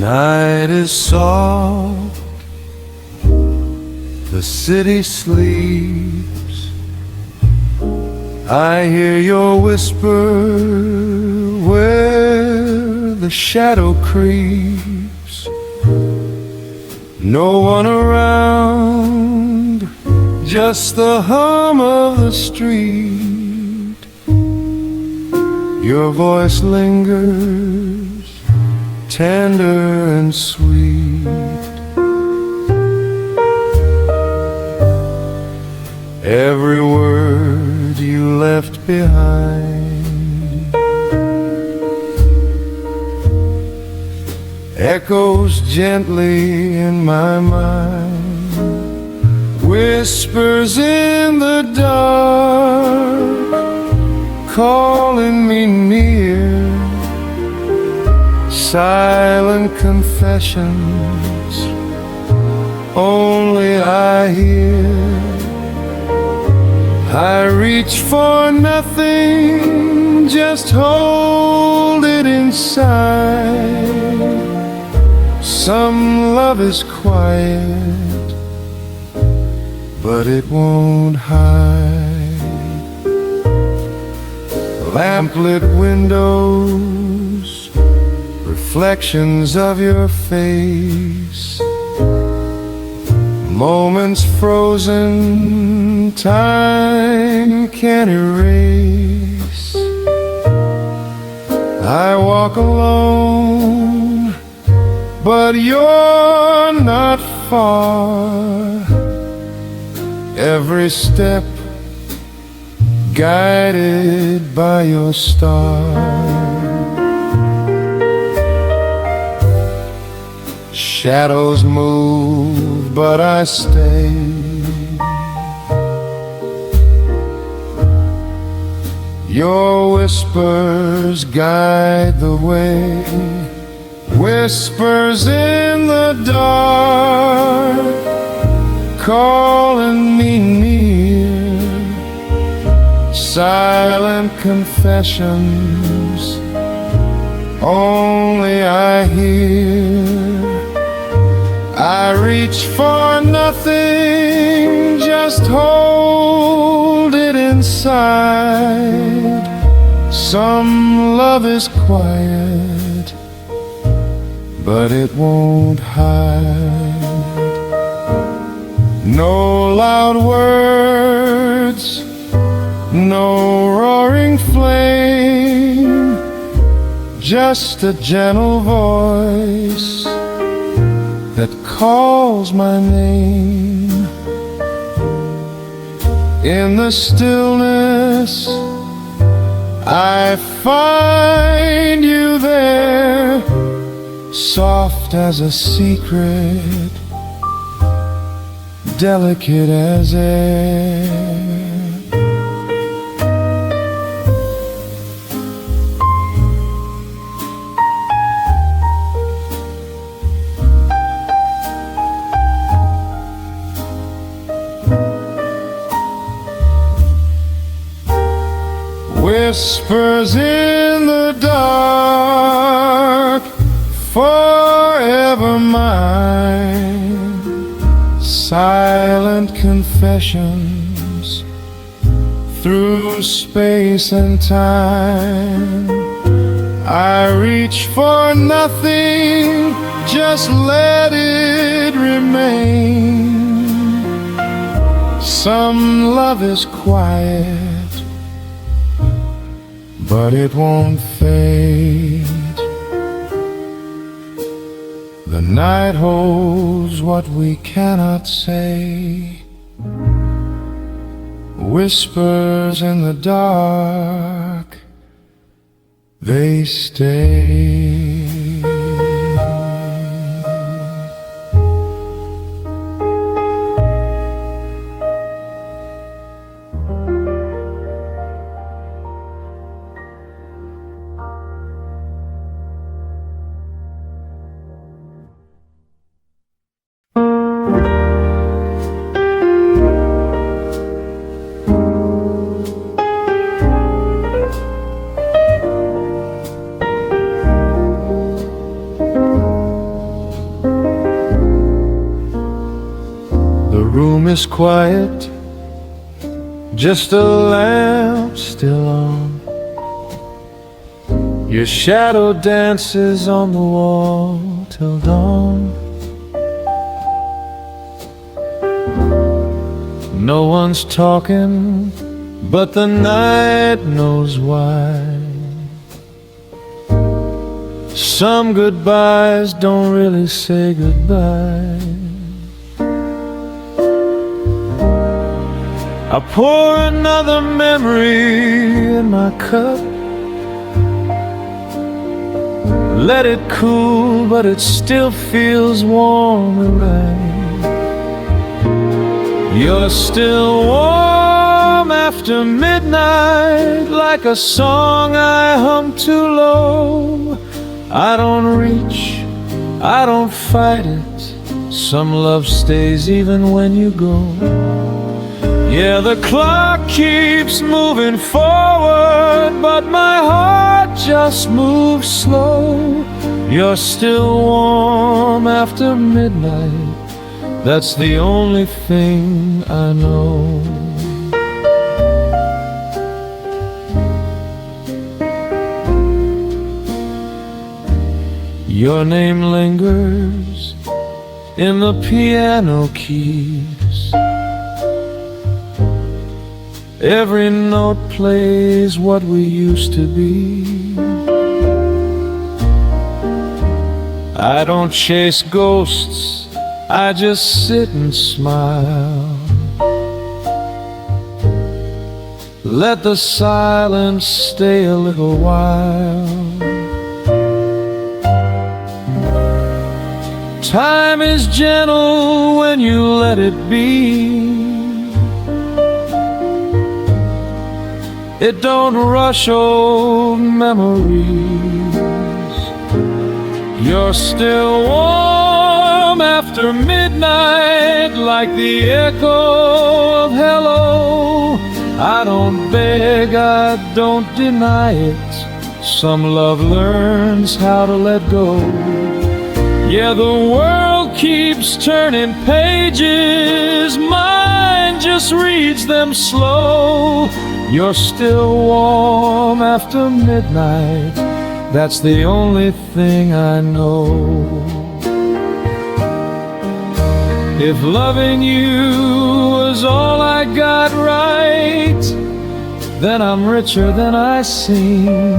Night is soft, the city sleeps. I hear your whisper where the shadow creeps. No one around, just the hum of the street. Your voice lingers, tender and sweet. Every word you left behind echoes gently in my mind, whispers in the dark, calling me near. Silent confessions only I hear. I reach for nothing, just hold it inside. Some love is quiet, but it won't hide. Lamplit windows, reflections of your face, moments frozen, time can't erase. I walk alone, but you're not far. Every step guided by your star. Shadows move, but I stay. Your whispers guide the way, whispers in the dark, calling me near. Silent confessions only I hear. I reach for nothing, just hold it inside. Some love is quiet, but it won't hide. No loud words, no roaring flame, just a gentle voice that calls my name. In the stillness I find you there, soft as a secret, delicate as air. Whispers in the dark, forever mine. Silent confessions through space and time. I reach for nothing, just let it remain. Some love is quiet, but it won't fade. The night holds what we cannot say, whispers in the dark, they stay. is quiet, just a lamp still on. Your shadow dances on the wall till dawn. No one's talking, but the night knows why. Some goodbyes don't really say goodbye. I pour another memory in my cup, let it cool, but it still feels warm and right. You're still warm after midnight, like a song I hum too low. I don't reach, I don't fight it. Some love stays even when you go. Yeah, the clock keeps moving forward, but my heart just moves slow. You're still warm after midnight, that's the only thing I know. Your name lingers in the piano keys. Every note plays what we used to be. I don't chase ghosts, I just sit and smile. Let the silence stay a little while. Time is gentle when you let it be. It don't rush old memories. You're still warm after midnight, like the echo of hello. I don't beg, I don't deny it. Some love learns how to let go. Yeah, the world keeps turning pages, mine just reads them slow. You're still warm after midnight, that's the only thing I know. If loving you was all I got right, then I'm richer than I seem.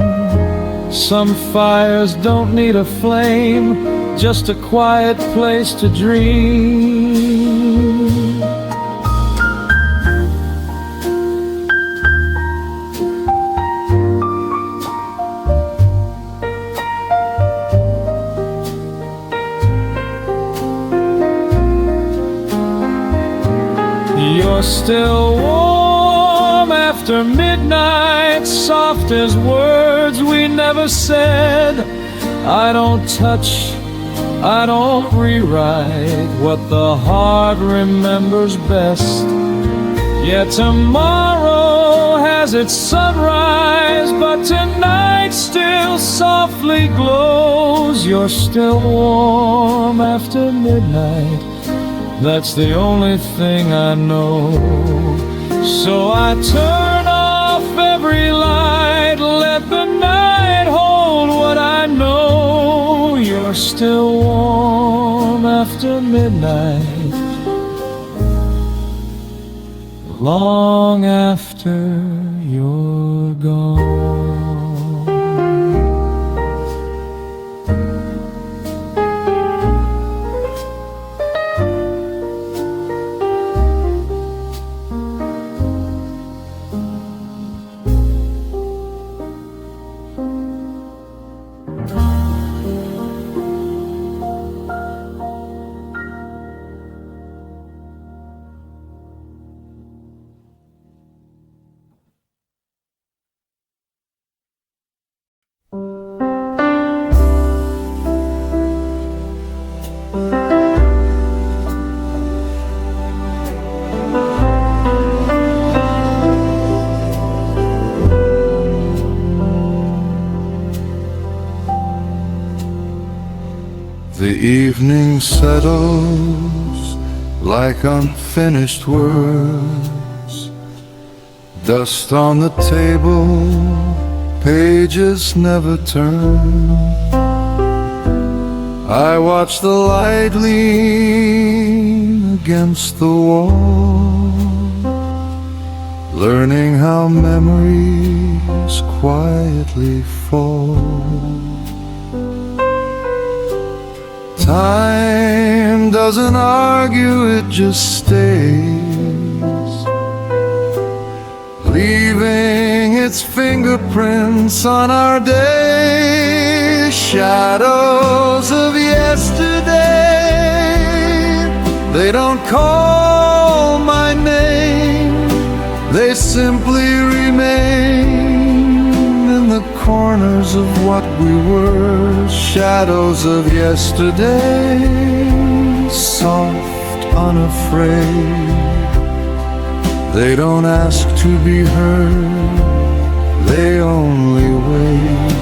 Some fires don't need a flame, just a quiet place to dream. You're still warm after midnight, soft as words we never said. I don't touch, I don't rewrite what the heart remembers best. Yeah, tomorrow has its sunrise, but tonight still softly glows. You're still warm after midnight, that's the only thing I know. So I turn off every light, let the night hold what I know. You're still warm after midnight, long after you're gone. The evening settles like unfinished words. Dust on the table, pages never turn. I watch the light lean against the wall, learning how memories quietly fall. Time doesn't argue, it just stays, leaving its fingerprints on our day. Shadows of yesterday, they don't call my name, they simply remain in the corners of what we were. Shadows of yesterday, soft, unafraid, they don't ask to be heard, they only wait.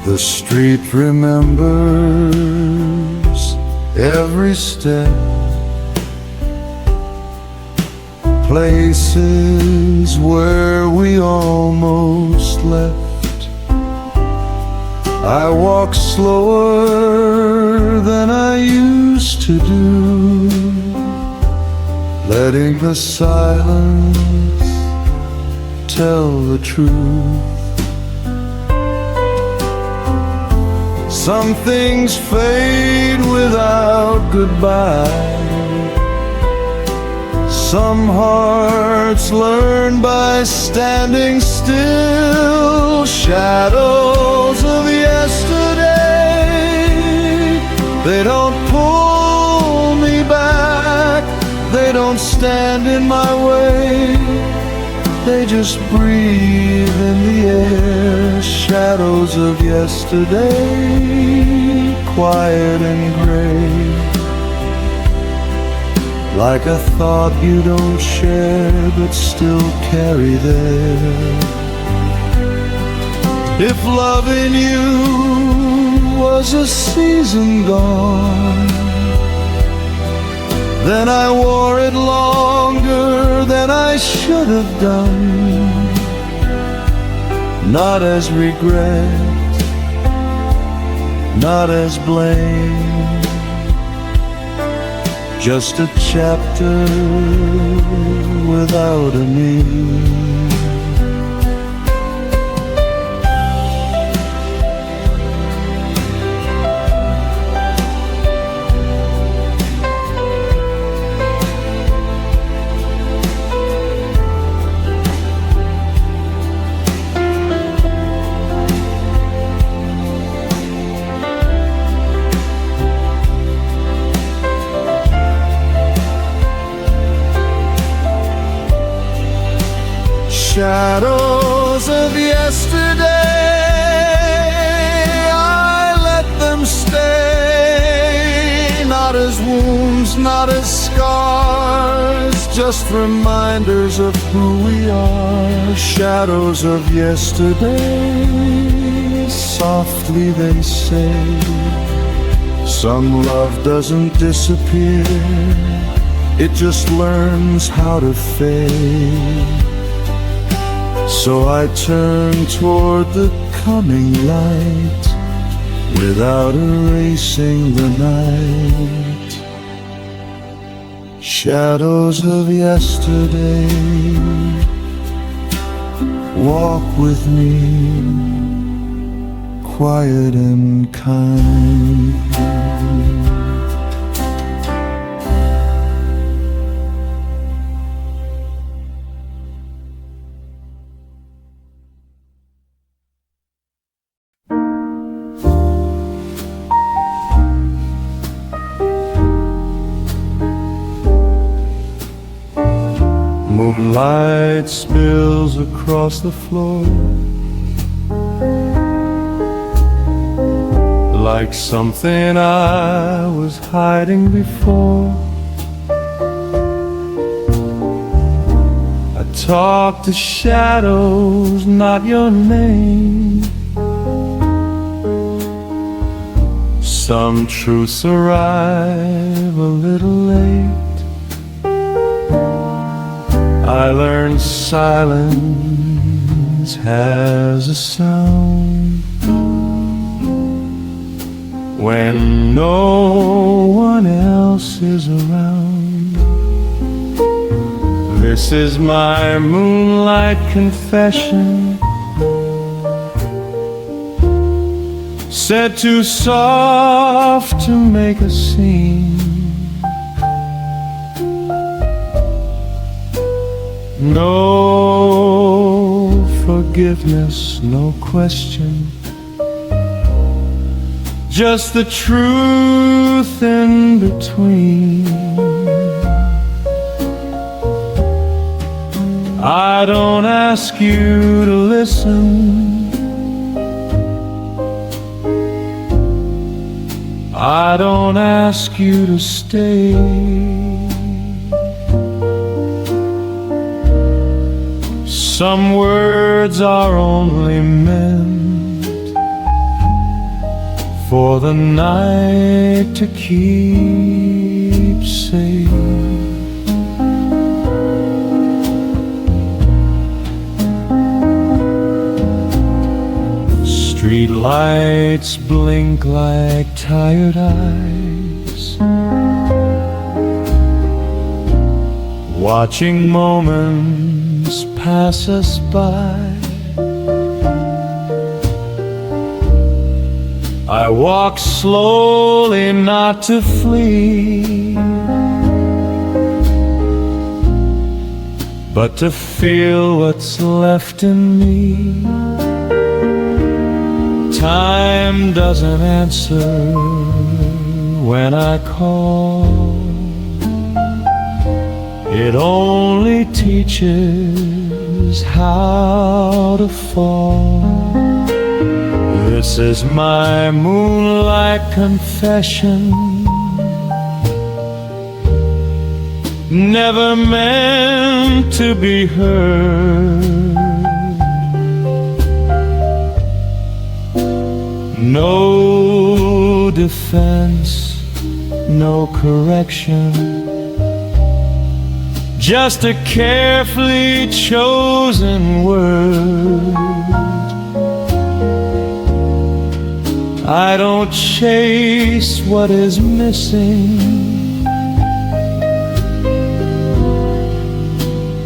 The street remembers every step, places where we almost left. I walk slower than I used to do, letting the silence tell the truth. Some things fade without goodbye, some hearts learn by standing still. Shadows of yesterday, they don't pull me back, they don't stand in my way, they just breathe in the air. Shadows of yesterday, quiet and gray, like a thought you don't share but still carry there. If loving you was a season gone, then I wore it longer than I should have done, not as regret, not as blame, just a chapter without a name. Shadows of yesterday, I let them stay, not as wounds, not as scars, just reminders of who we are. Shadows of yesterday, softly they say, some love doesn't disappear, it just learns how to fade. So I turn toward the coming light without erasing the night. Shadows of yesterday, walk with me, quiet and kind. Moonlight spills across the floor like something I was hiding before. I talk to shadows, not your name. Some truths arrive a little late. I learned silence has a sound when no one else is around. This is my moonlight confession, said too soft to make a scene. No forgiveness, no question, just the truth in between. I don't ask you to listen, I don't ask you to stay. Some words are only meant for the night to keep safe. Street lights blink like tired eyes, watching moments pass us by. I walk slowly, not to flee, but to feel what's left in me. Time doesn't answer when I call, it only teaches how to fall. This is my moonlight confession, never meant to be heard. No defense, no correction, just a carefully chosen word. I don't chase what is missing,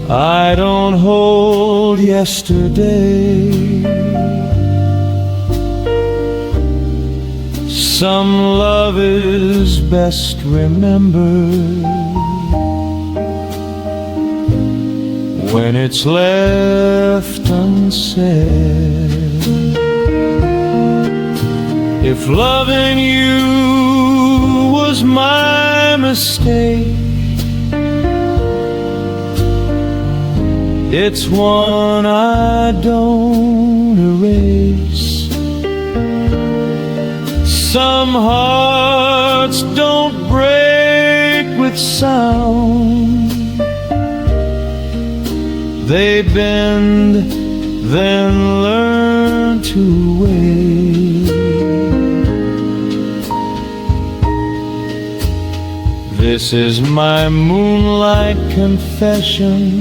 I don't hold yesterday. Some love is best remembered when it's left unsaid. If loving you was my mistake, it's one I don't erase. Some hearts don't break with sound, they bend, then learn to wait. This is my moonlight confession,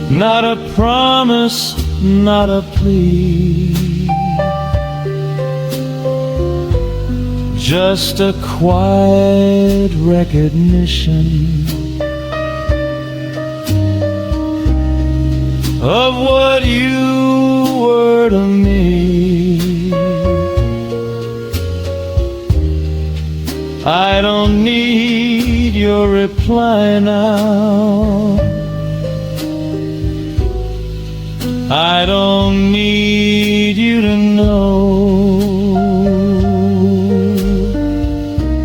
not a promise, not a plea, just a quiet recognition of what you were to me. I don't need your reply now, I don't need you to know.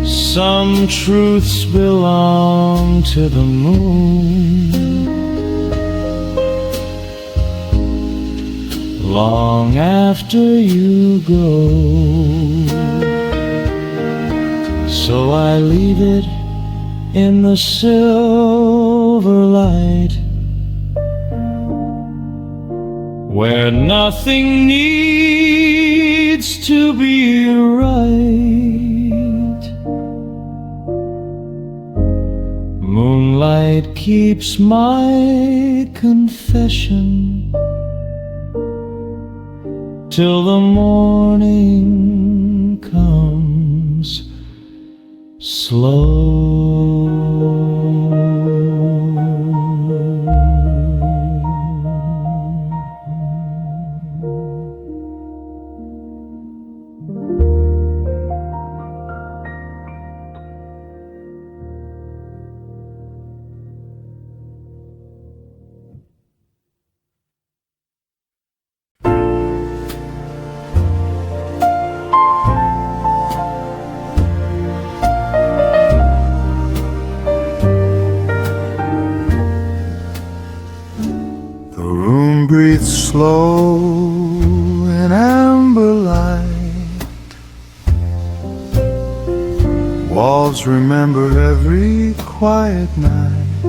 Some truths belong to the moon, long after you go. So I leave it in the silver light, where nothing needs to be right. Moonlight keeps my confession till the morning comes slow. Breathe slow in amber light. Walls remember every quiet night.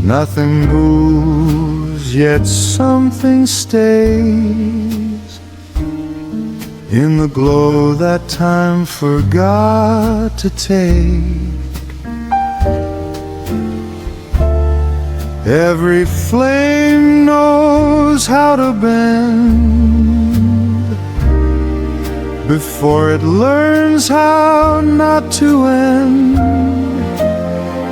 Nothing moves, yet something stays in the glow that time forgot to take. Every flame knows how to bend before it learns how not to end.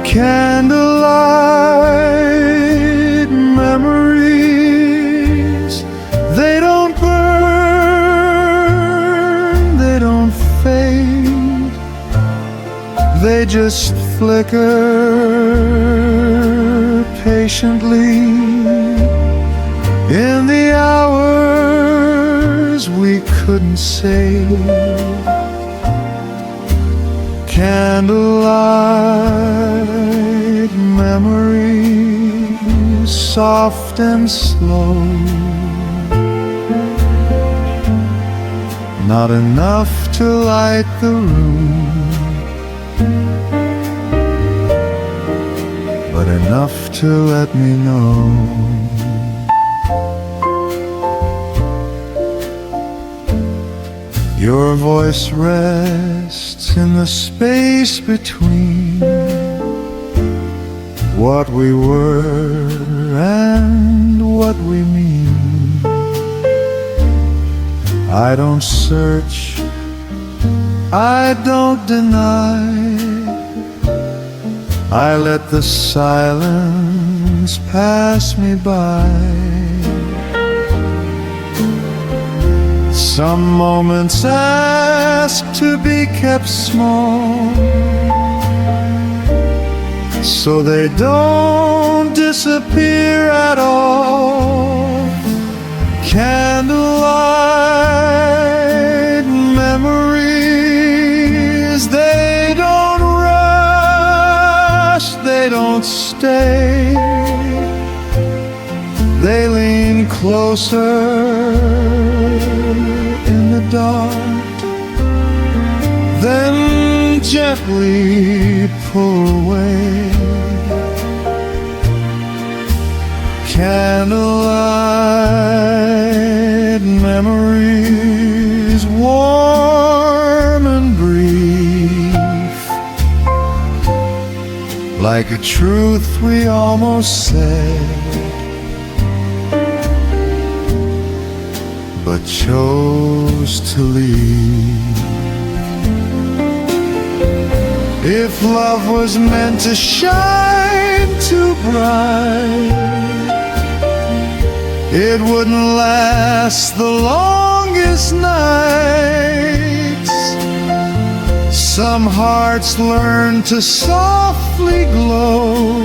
Candlelight memories, they don't burn, they don't fade, they just flicker patiently in the hours we couldn't save. Candlelight memories, soft and slow, not enough to light the room, but enough to let me know your voice rests in the space between what we were and what we mean. I don't search, I don't deny, I let the silence pass me by. Some moments ask to be kept small, so they don't disappear at all. Candlelight memories, they don't rush, they don't stay, they lean closer in the dark, then gently pull away. Candlelight memories, warm and brief, like a truth we almost said, but chose to leave. If love was meant to shine too bright, it wouldn't last the longest nights. Some hearts learn to softly glow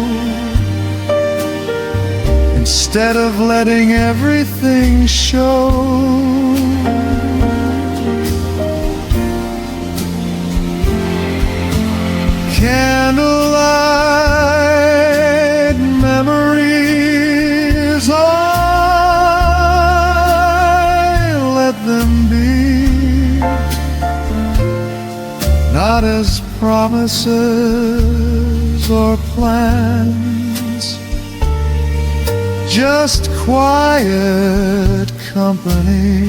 instead of letting everything show. Candlelight memories, all promises or plans, just quiet company.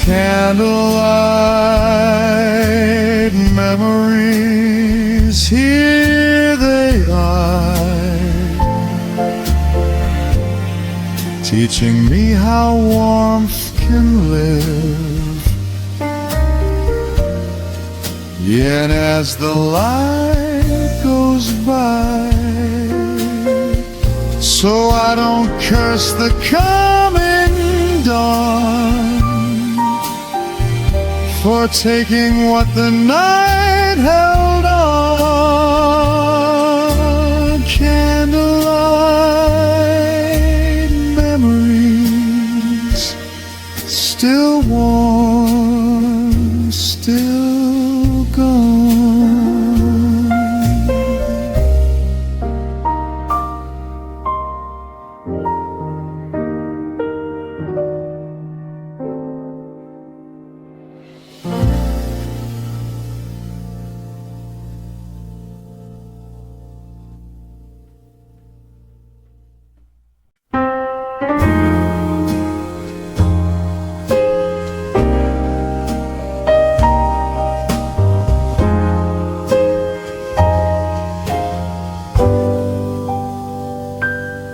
Candlelight memories, here they are, teaching me how warmth can live. Yet as the light goes by, so I don't curse the coming dawn for taking what the night held on. Candlelight memories, still warm, still gone.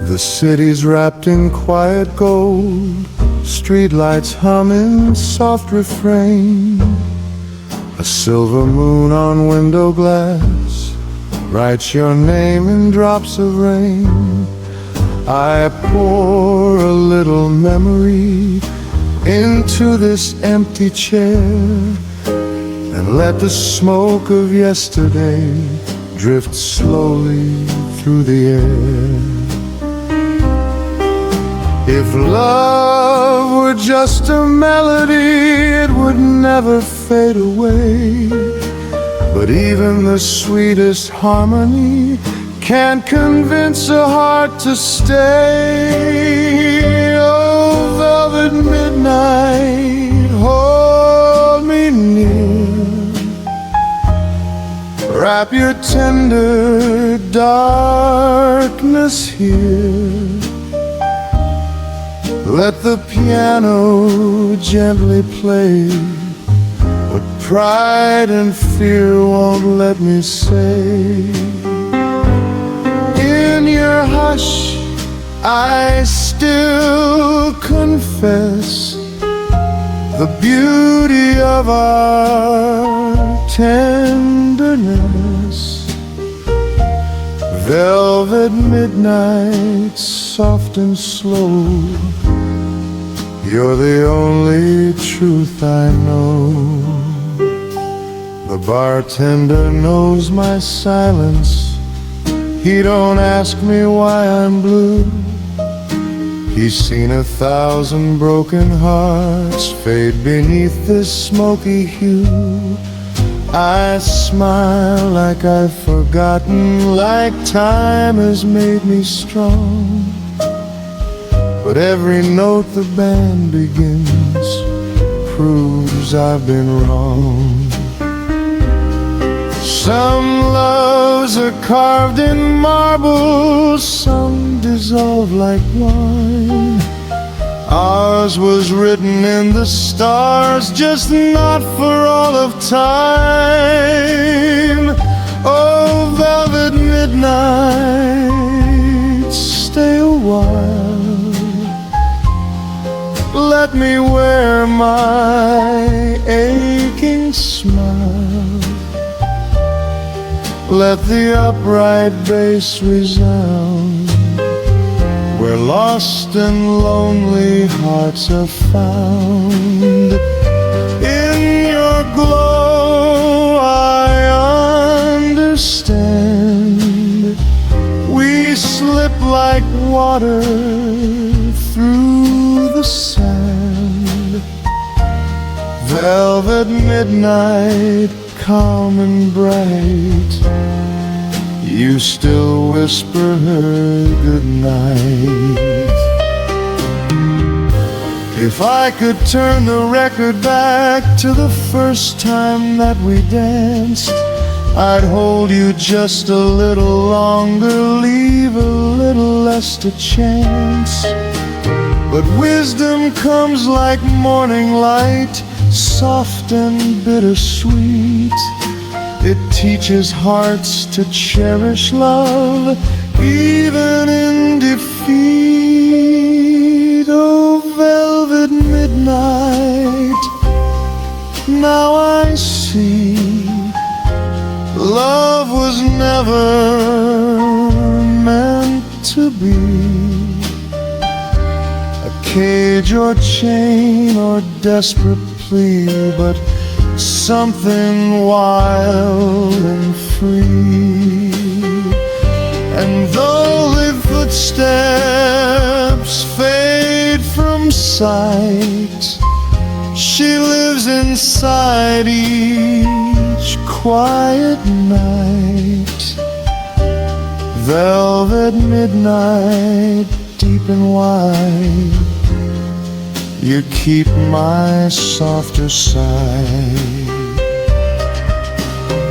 The city's wrapped in quiet gold, streetlights humming soft refrain. A silver moon on window glass writes your name in drops of rain. I pour a little memory into this empty chair and let the smoke of yesterday drift slowly through the air. If love were just a melody, it would never fade away. But even the sweetest harmony can't convince a heart to stay. Oh, velvet midnight, hold me near. Wrap your tender darkness here. Let the piano gently play what pride and fear won't let me say. In your hush, I still confess the beauty of our tenderness. Velvet midnight, soft and slow, you're the only truth I know. The bartender knows my silence. He don't ask me why I'm blue. He's seen 1,000 broken hearts fade beneath this smoky hue. I smile like I've forgotten, like time has made me strong. But every note the band begins proves I've been wrong. Some loves are carved in marble, some dissolve like wine. Ours was written in the stars, just not for all of time. Oh, velvet midnight, stay a while. Let me wear my aching smile. Let the upright bass resound where lost and lonely hearts are found. In your glow I understand. We slip like water through the sand. Velvet midnight, calm and bright, you still whisper her goodnight. If I could turn the record back to the first time that we danced, I'd hold you just a little longer, leave a little less to chance. But wisdom comes like morning light, soft and bittersweet. It teaches hearts to cherish love, even in defeat. Oh, velvet midnight, now I see love was never meant to be a cage or chain or desperate plea, but something wild and free. And though the footsteps fade from sight, she lives inside each quiet night. Velvet midnight, deep and wide, you keep my softer side.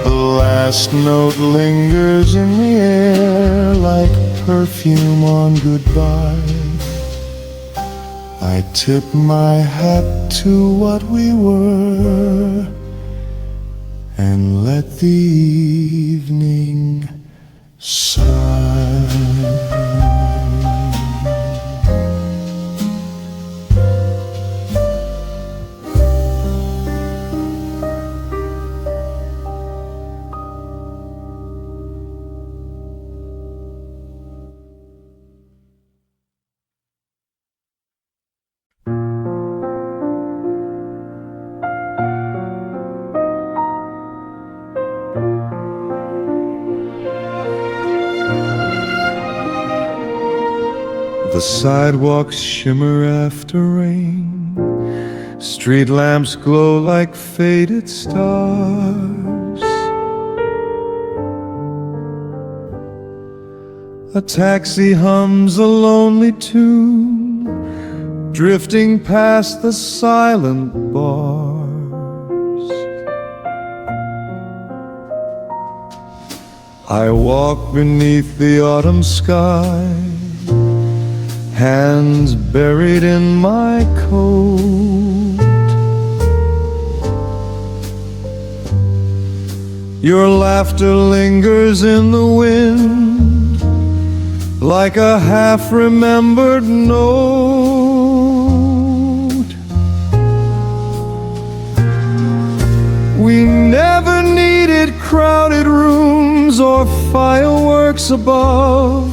The last note lingers in the air like perfume on goodbye. I tip my hat to what we were and let the evening sigh. The sidewalks shimmer after rain, street lamps glow like faded stars. A taxi hums a lonely tune, drifting past the silent bars. I walk beneath the autumn sky, hands buried in my coat. Your laughter lingers in the wind like a half-remembered note. We never needed crowded rooms or fireworks above,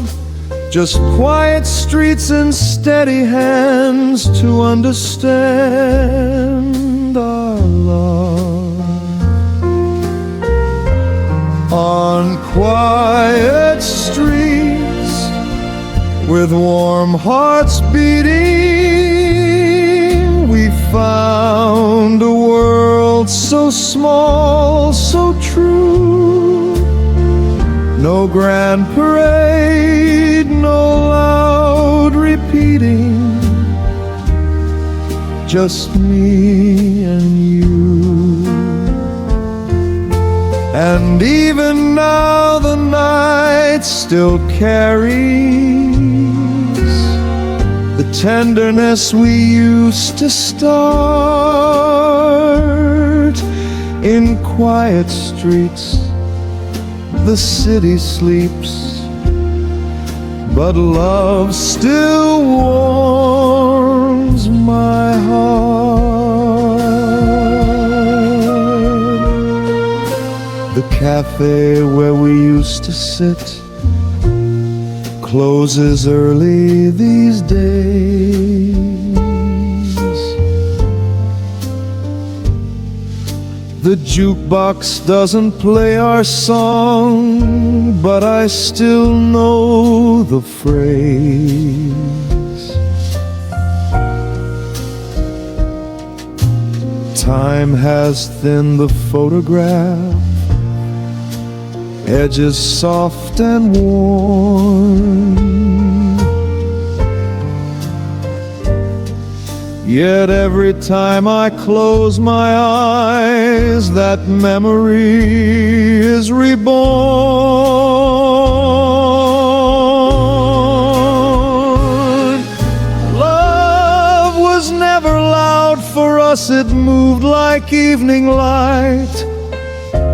just quiet streets and steady hands to understand our love. On quiet streets with warm hearts beating, we found a world so small, so true. No grand parade, no loud repeating, just me and you. And even now the night still carries the tenderness we used to start. In quiet streets the city sleeps, but love still warms my heart. The cafe where we used to sit closes early these days. The jukebox doesn't play our song, but I still know the phrase. Time has thinned the photograph, edges soft and worn. Yet every time I close my eyes, that memory is reborn. Love was never loud for us, it moved like evening light,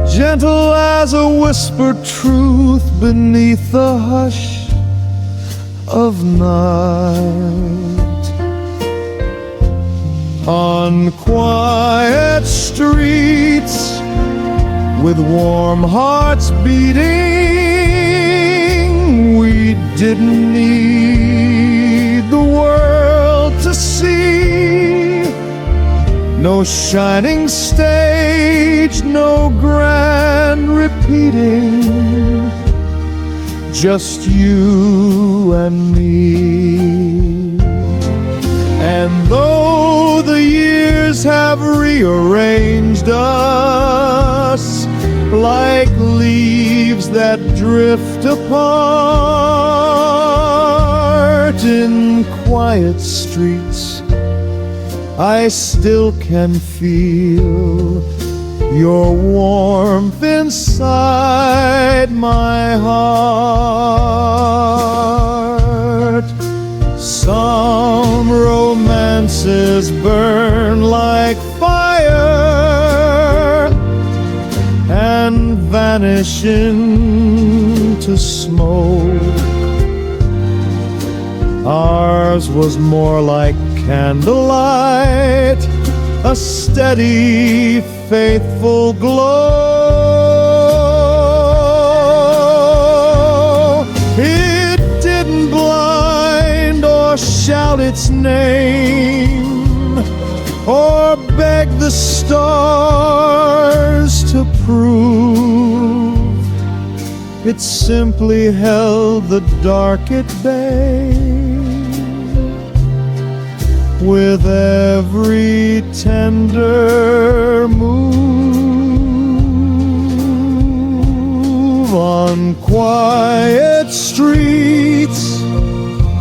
gentle as a whispered truth beneath the hush of night. On quiet streets, with warm hearts beating, we didn't need the world to see. No shining stage, no grand repeating, just you and me. And though the years have rearranged us like leaves that drift apart in quiet streets, I still can feel your warmth inside my heart. Some romances burn like fire and vanish into smoke. Ours was more like candlelight, a steady, faithful glow. It didn't blind or shout its name, or beg the stars to prove. It simply held the dark at bay. With every tender move on quiet streets,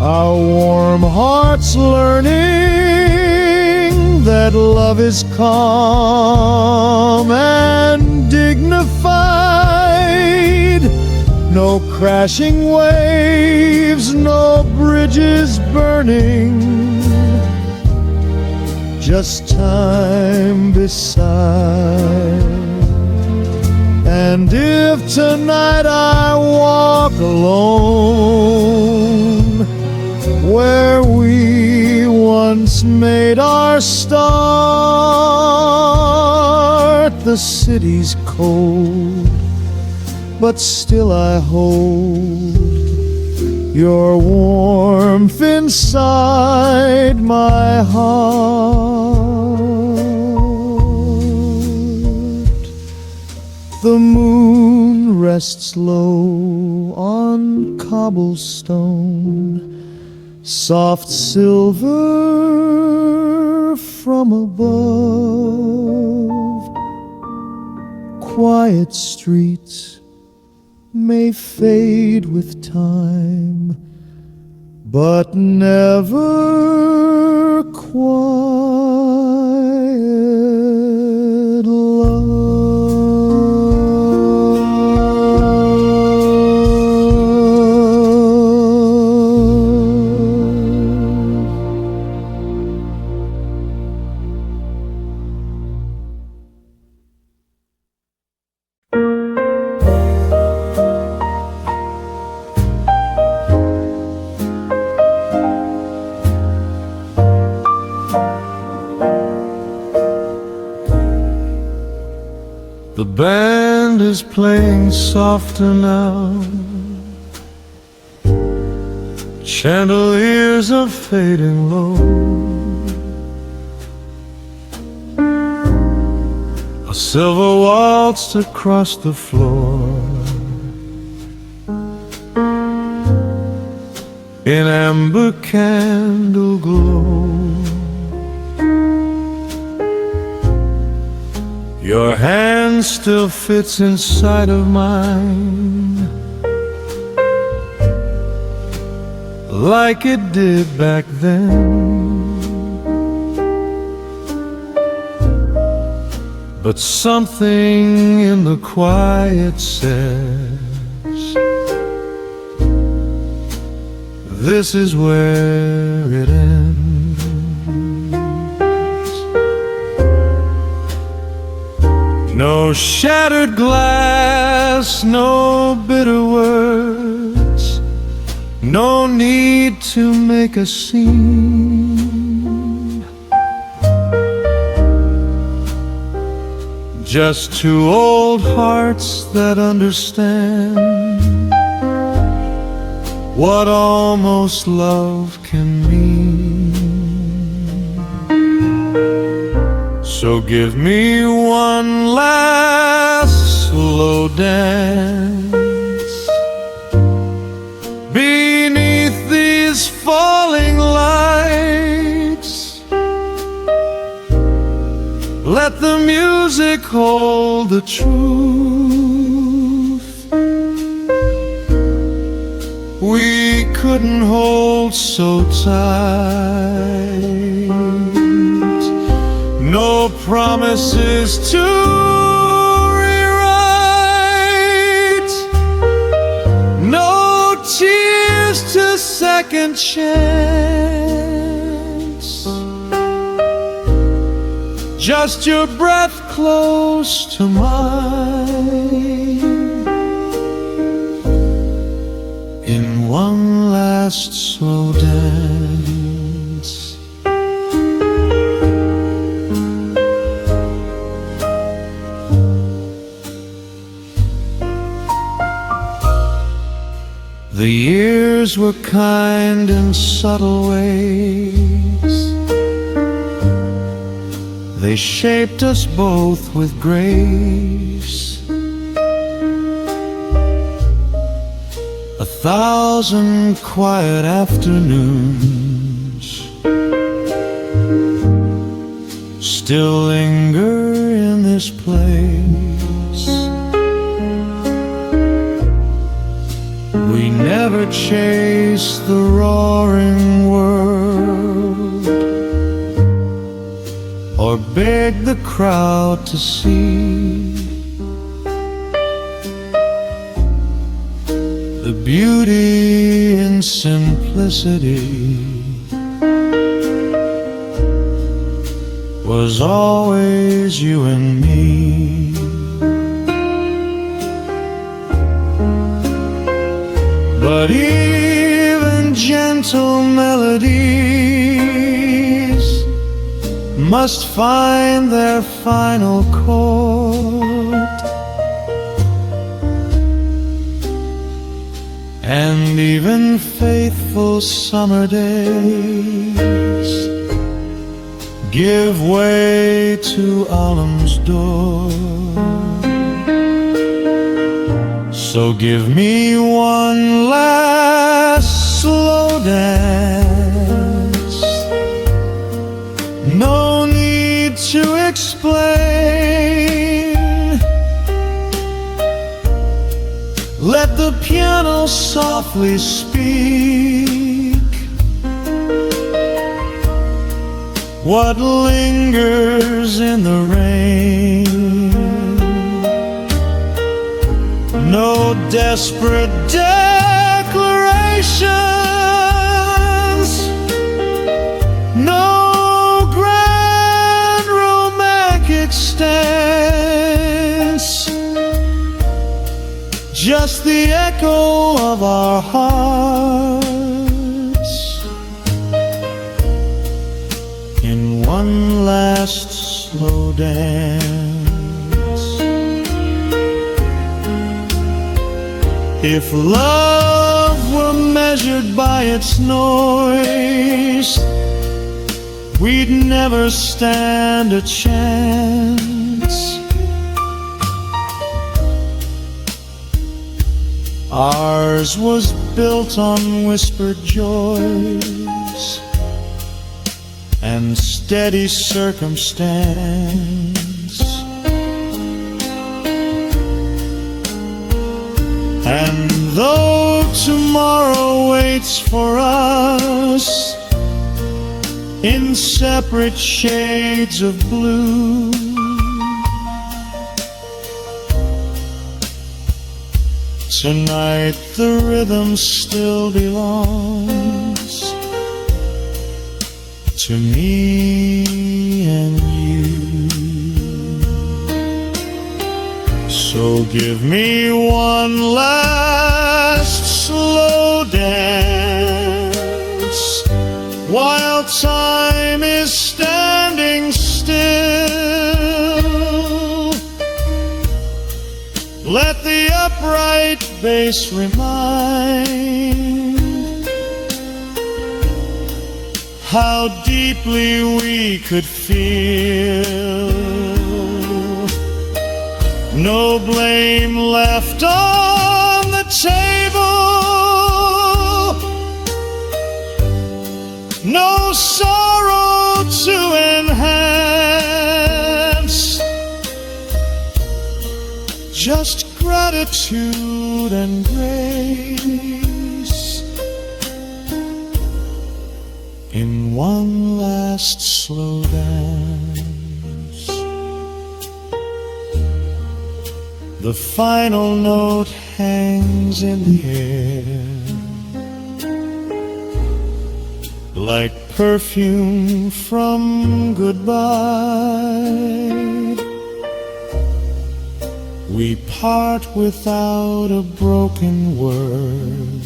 our warm hearts learning that love is calm and dignified. No crashing waves, no bridges burning, just time beside. And if tonight I walk alone where we once made our start, the city's cold, but still I hold your warmth inside my heart. The moon rests low on cobblestone, soft silver from above. Quiet streets may fade with time, but never quiet love. The band is playing softer now, chandeliers are fading low. A silver waltz across the floor, in amber candle glow. Your hand still fits inside of mine, like it did back then. but something in the quiet says, this is where it ends. No shattered glass, no bitter words, no need to make a scene. Just two old hearts that understand what almost love can mean. So give me one last slow dance beneath these falling lights. Let the music hold the truth we couldn't hold so tight. No promises to rewrite, no tears to second chance. Just your breath close to mine in one last slow dance. The years were kind in subtle ways. They shaped us both with grace. 1,000 quiet afternoons still linger in this place. We never chase the roaring world or beg the crowd to see the beauty in simplicity. Was always you and me. But even gentle melodies must find their final chord, and even faithful summer days give way to autumn's door. So give me one last slow dance. No need to explain. Let the piano softly speak what lingers in the rain. No desperate declarations, no grand romantic stance, just the echo of our hearts in one last slow dance. If love were measured by its noise, we'd never stand a chance. Ours was built on whispered joys and steady circumstance. And though tomorrow waits for us in separate shades of blue, Tonight the rhythm still belongs to me and you. So give me one last slow dance while time is standing still. Let the upright bass remind how deeply we could feel. No blame left on the table, no sorrow to enhance, just gratitude and grace in one last slow dance. The final note hangs in the air like perfume from goodbye. We part without a broken word,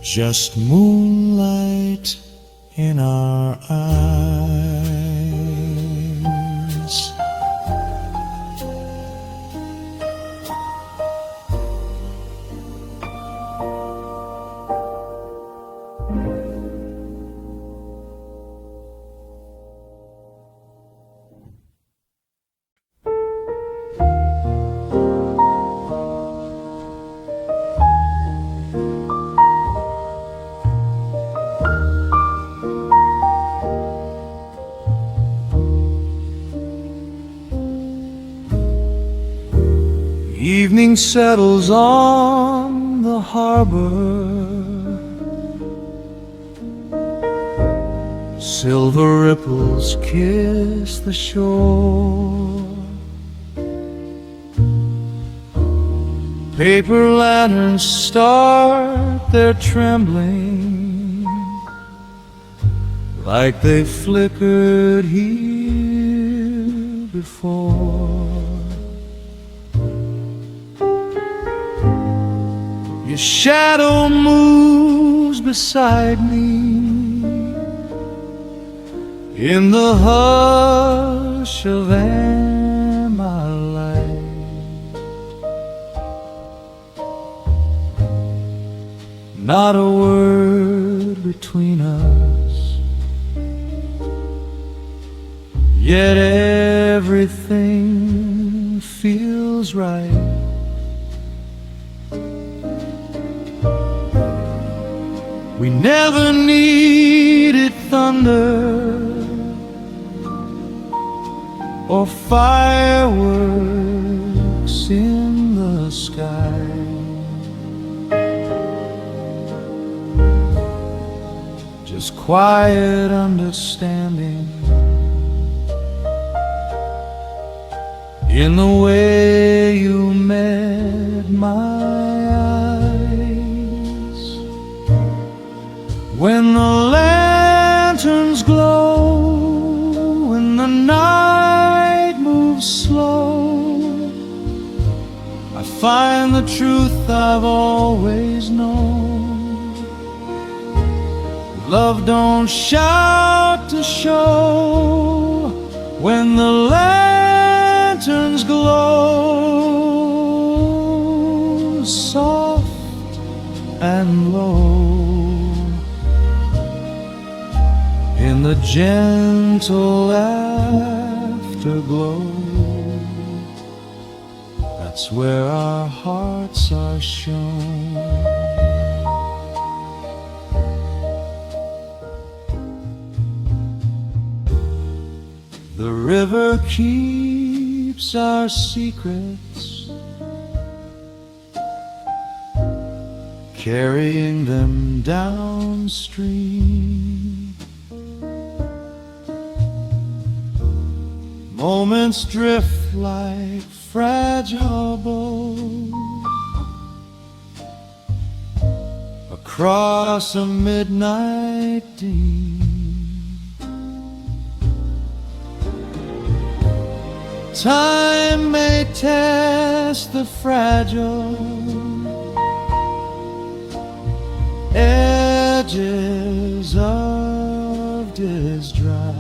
just moonlight in our eyes. Evening settles on the harbor, silver ripples kiss the shore. Paper lanterns start their trembling like they flickered here before. Your shadow moves beside me in the hush of light. Not a word between us, yet everything feels right. We never needed thunder or fireworks in the sky. Just quiet understanding in the way you met my eyes. When the lanterns glow, when the night moves slow, I find the truth I've always known. Love don't shout to show when the lanterns glow, soft and low. In the gentle afterglow, that's where our hearts are shown. The river keeps our secrets, carrying them downstream. Moments drift like fragile boat across a midnight deep. Time may test the fragile edges of this drive,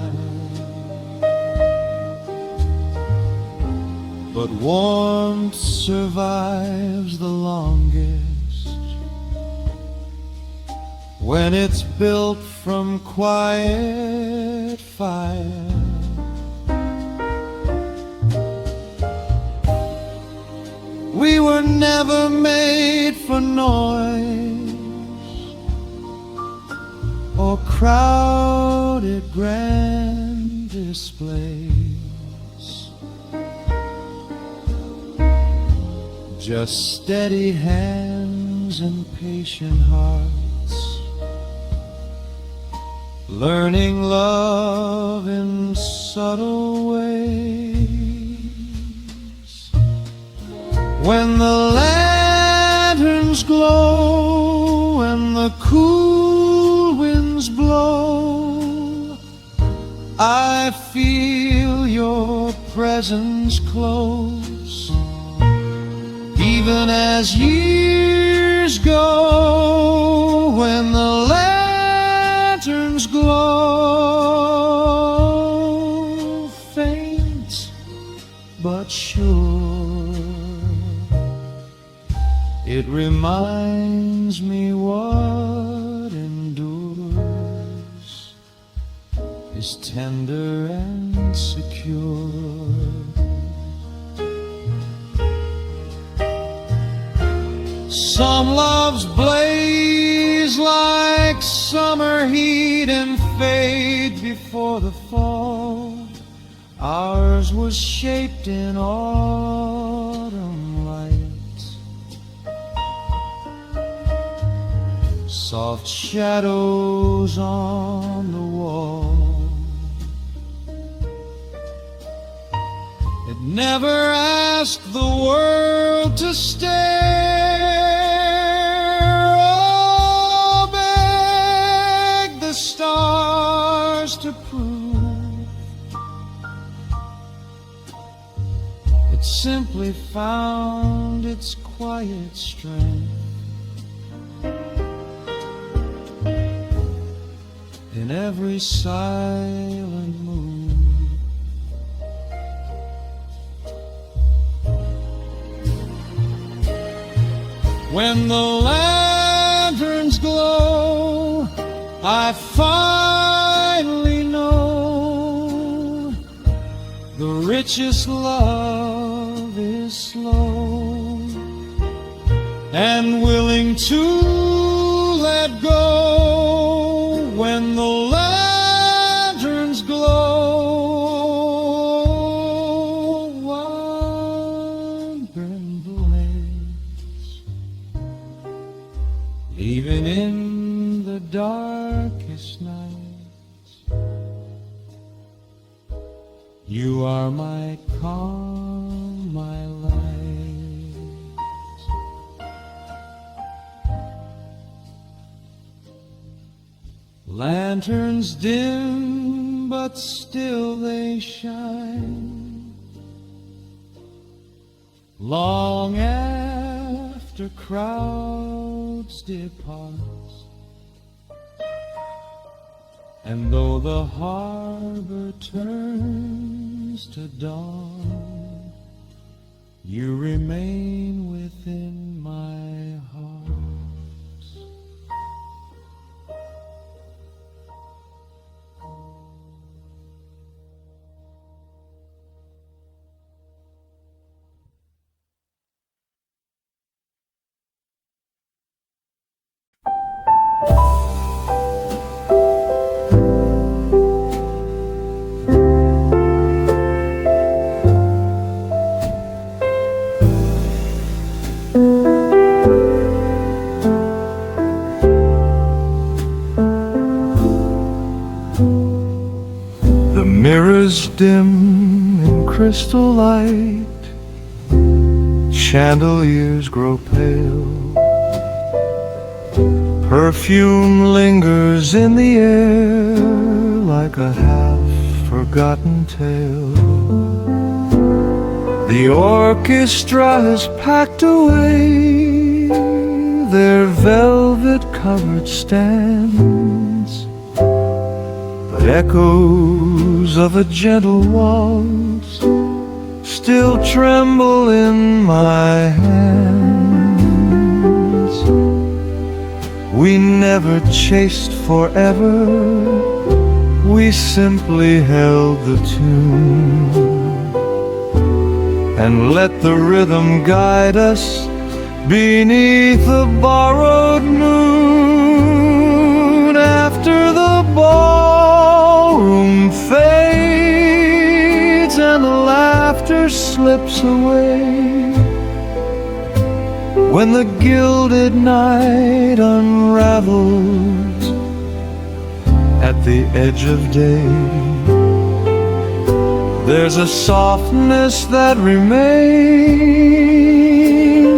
but warmth survives the longest when it's built from quiet fire. We were never made for noise or crowded grand displays. Just steady hands and patient hearts, learning love in subtle ways. When the lanterns glow and the cool winds blow, I feel your presence close, even as years go. When the lanterns glow, faint but sure, it reminds me what endures is tender and secure. Some loves blaze like summer heat and fade before the fall. Ours was shaped in autumn light, soft shadows on the wall. It never asked the world to stare or beg the stars to prove. It simply found its quiet strength in every silent move. When the lanterns glow, I finally know the richest love is slow and willing to let go. When the lanterns glow, wandering blaze, even in the darkest nights, you are my calm, my light. Lanterns dim, but still they shine, long after crowds depart. And though the harbor turns to dawn, you remain within my heart. Mirrors dim in crystal light, chandeliers grow pale. Perfume lingers in the air like a half-forgotten tale. The orchestra has packed away their velvet-covered stands, but echoes of a gentle waltz still tremble in my hands. We never chased forever, we simply held the tune and let the rhythm guide us beneath a borrowed moon. After the ballroom fades and the laughter slips away, when the gilded night unravels at the edge of day, there's a softness that remains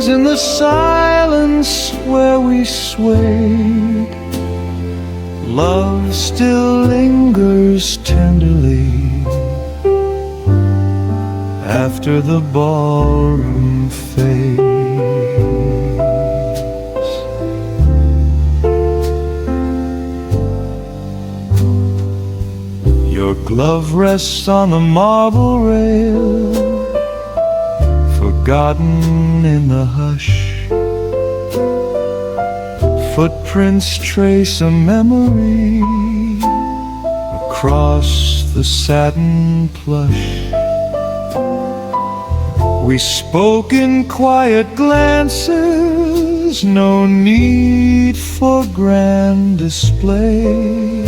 in the silence where we swayed. Love still lingers tenderly after the ballroom fades. Your glove rests on the marble rail, forgotten in the hush. Footprints trace a memory across the satin plush. We spoke in quiet glances, no need for grand display.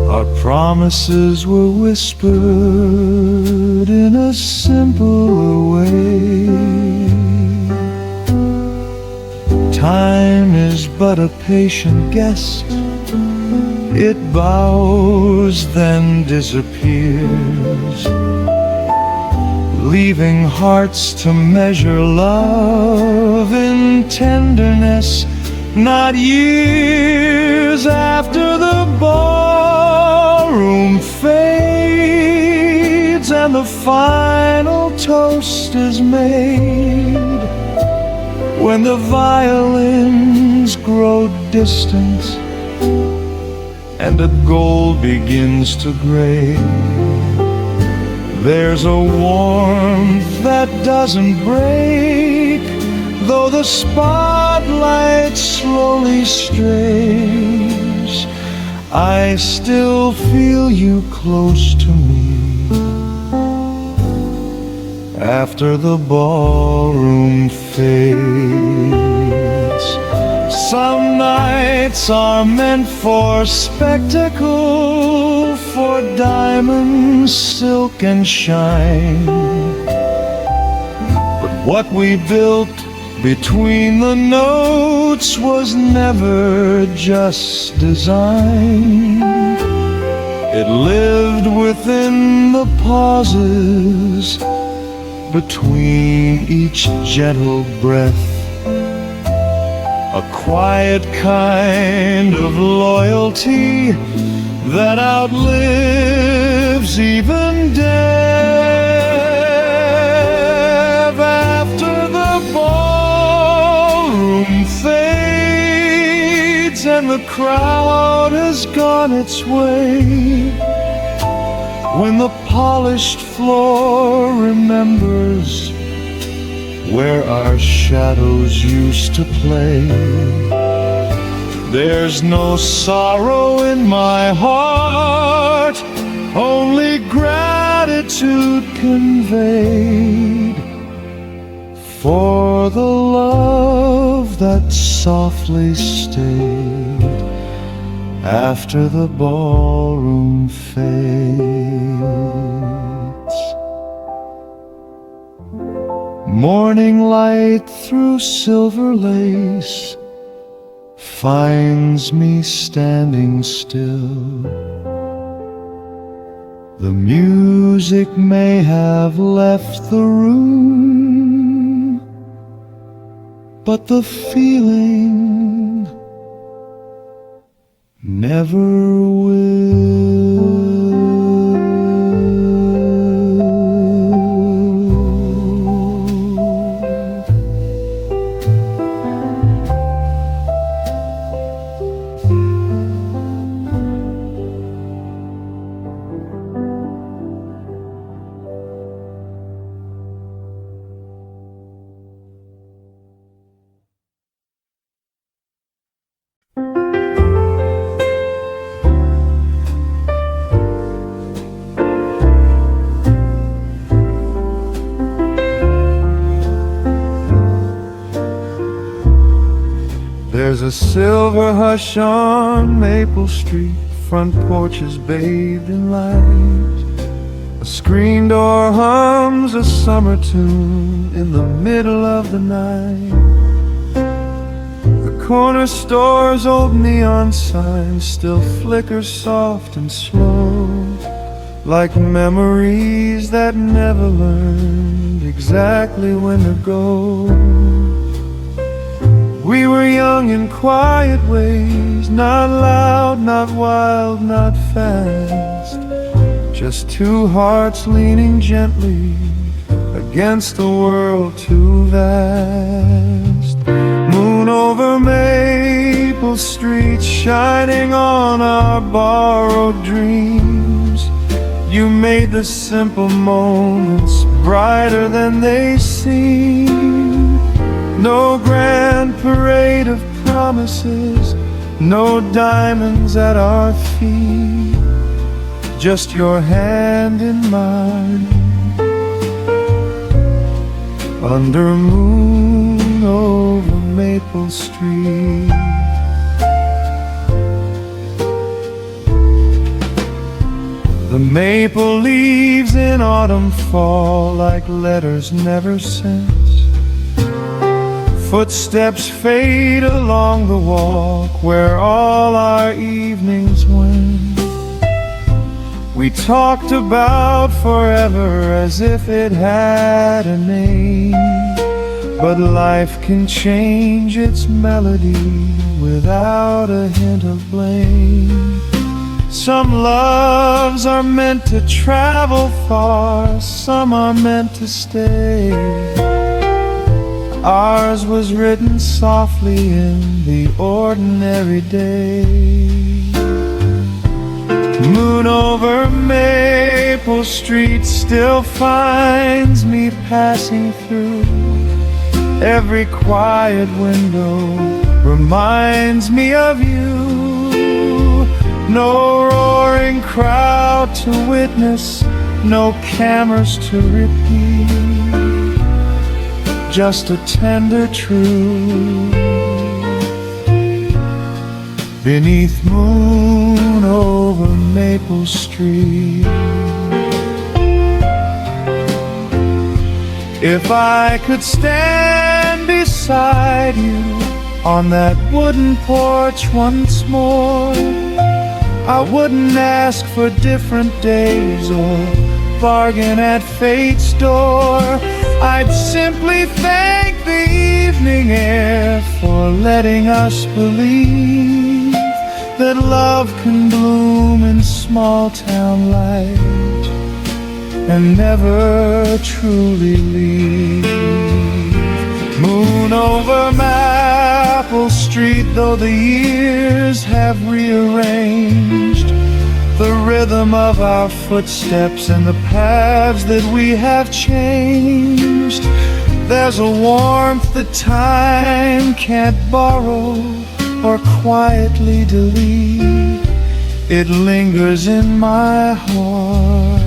Our promises were whispered in a simpler way. Time is but a patient guest. It bows, then disappears, leaving hearts to measure love in tenderness, not years. After the ballroom fades and the final toast is made, when the violins grow distant and the gold begins to gray, there's a warmth that doesn't break, though the spotlight slowly strays. I still feel you close to me after the ballroom fades. Some nights are meant for spectacle, for diamonds, silk and shine, but what we built between the notes was never just design. It lived within the pauses between each gentle breath, a quiet kind of loyalty that outlives even death. After the ballroom fades and the crowd has gone its way, when the polished floor remembers where our shadows used to play, there's no sorrow in my heart, only gratitude conveyed for the love that softly stayed after the ballroom fades. Morning light through silver lace finds me standing still. The music may have left the room, but the feeling never will. There's a silver hush on Maple Street, front porches bathed in light. A screen door hums a summer tune in the middle of the night. The corner store's old neon sign still flickers soft and slow, like memories that never learned exactly when to go. We were young in quiet ways, not loud, not wild, not fast, just two hearts leaning gently against a world too vast. Moon over Maple Street, shining on our borrowed dreams. You made the simple moments brighter than they seem. No grand parade of promises, no diamonds at our feet, just your hand in mine, under moon over Maple Street. The maple leaves in autumn fall like letters never sent. Footsteps fade along the walk where all our evenings went. We talked about forever as if it had a name, but life can change its melody without a hint of blame. Some loves are meant to travel far, some are meant to stay. Ours was written softly in the ordinary day. Moon over Maple Street still finds me passing through. Every quiet window reminds me of you. No roaring crowd to witness, no cameras to repeat, just a tender truth beneath moon over Maple Street. If I could stand beside you on that wooden porch once more, I wouldn't ask for different days or bargain at fate's door. I'd simply thank the evening air for letting us believe that love can bloom in small town light and never truly leave. Moon over Maple Street, though the years have rearranged the rhythm of our footsteps and the paths that we have changed, there's a warmth that time can't borrow or quietly delete. It lingers in my heart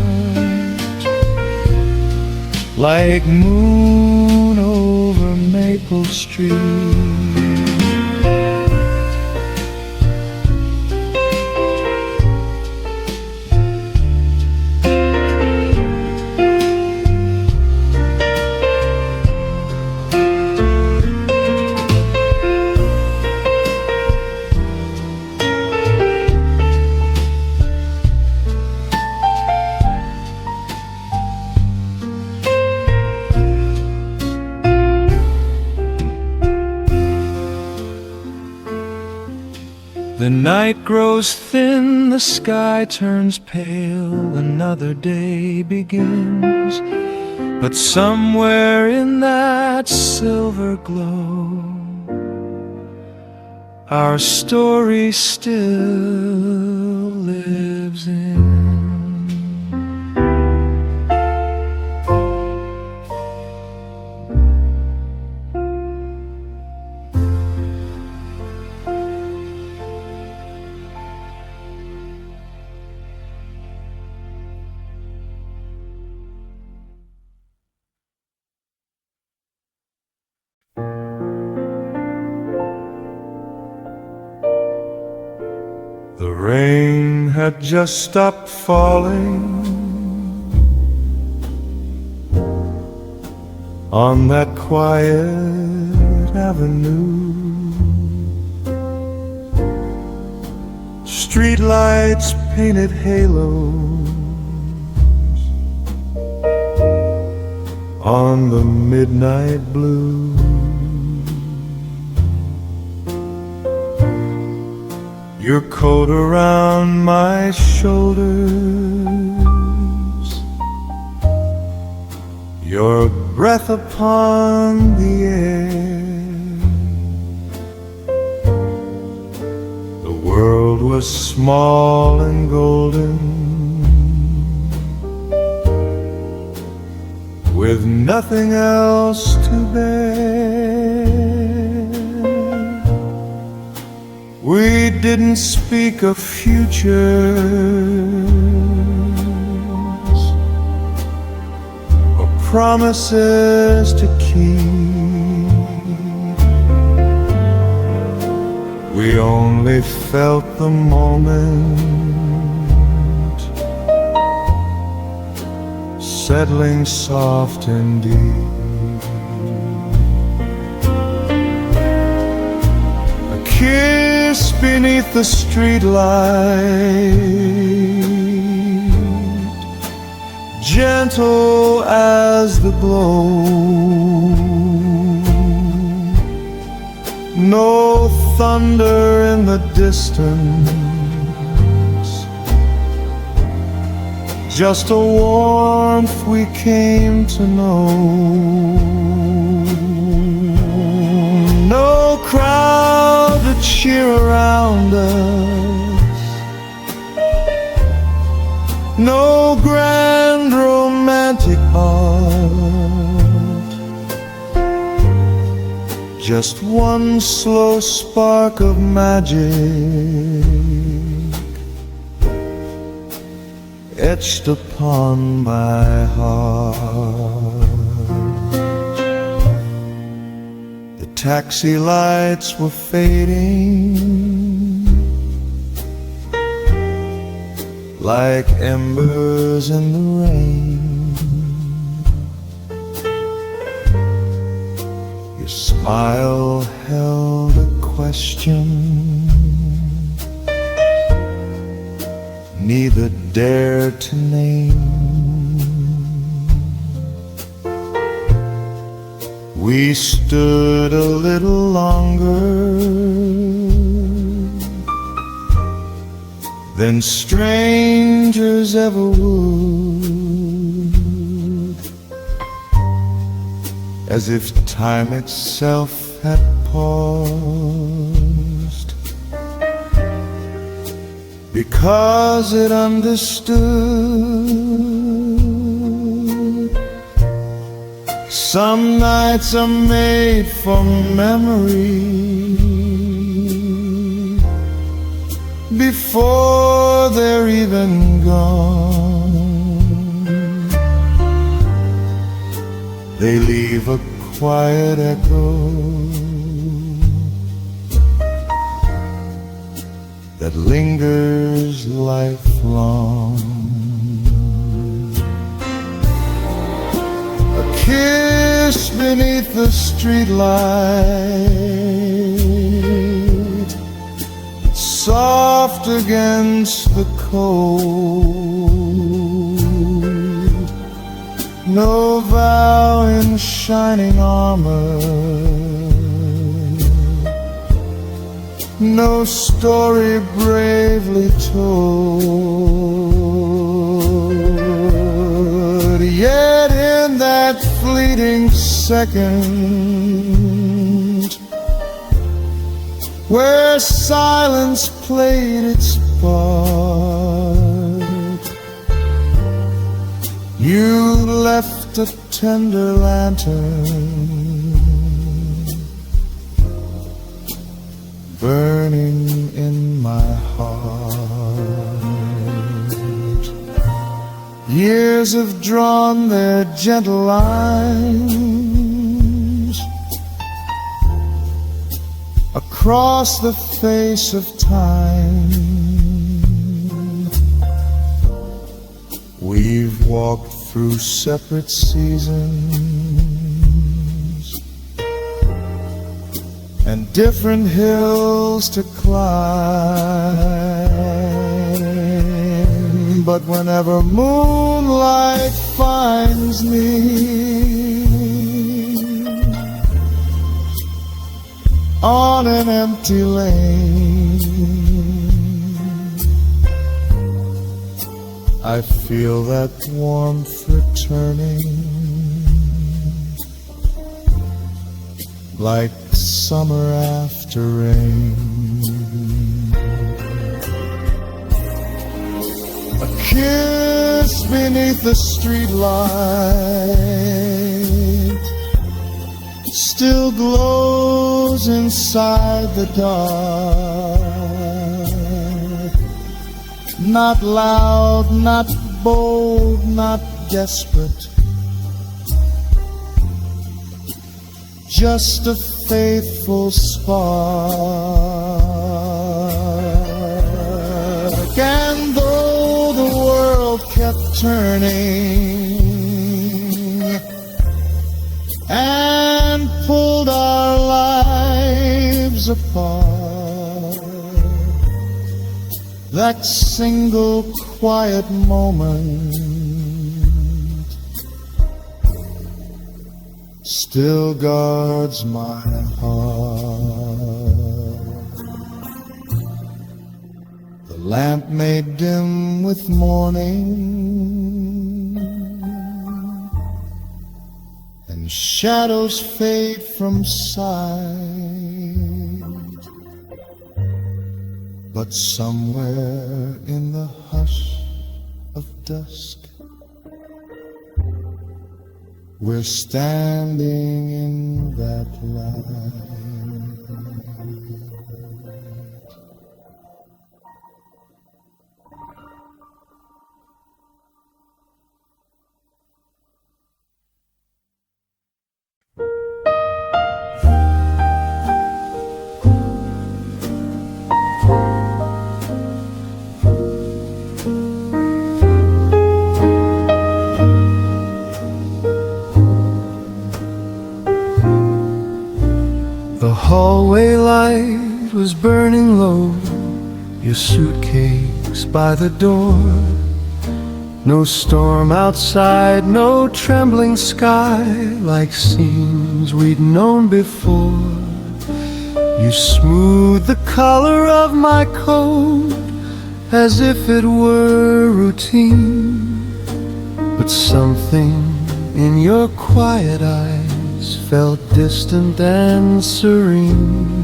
like moon over Maple Street. The night grows thin, the sky turns pale, another day begins. But somewhere in that silver glow, our story still lives in. The rain had just stopped falling on that quiet avenue. Streetlights painted halos on the midnight blue. Your coat around my shoulders, your breath upon the air. The world was small and golden, with nothing else to bear. We didn't speak of futures or promises to keep. We only felt the moment settling soft and deep. A kiss beneath the streetlight, gentle as the glow. No thunder in the distance, just a warmth we came to know. No crowd to cheer around us, no grand romantic art, just one slow spark of magic etched upon my heart. The taxi lights were fading like embers in the rain. Your smile held a question neither dared to name. We stood a little longer than strangers ever would, as if time itself had paused, because it understood. Some nights are made for memory before they're even gone. They leave a quiet echo that lingers lifelong. A kiss beneath the streetlight, soft against the cold. No vow in shining armor, no story bravely told. Yet in that fleeting second, where silence played its part, you left a tender lantern burning in my heart. Years have drawn their gentle lines across the face of time. We've walked through separate seasons and different hills to climb, but whenever moonlight finds me on an empty lane, I feel that warmth returning, like summer after rain. A kiss beneath the streetlight still glows inside the dark. Not loud, not bold, not desperate, just a faithful spark. And though the world kept turning and pulled our lives apart, that single quiet moment still guards my heart. The lamp made dim with morning, and shadows fade from sight, but somewhere in the hush of dusk, we're standing in that light. The hallway light was burning low, your suitcase by the door. No storm outside, no trembling sky, like scenes we'd known before. You smoothed the color of my coat as if it were routine, but something in your quiet eyes felt distant and serene.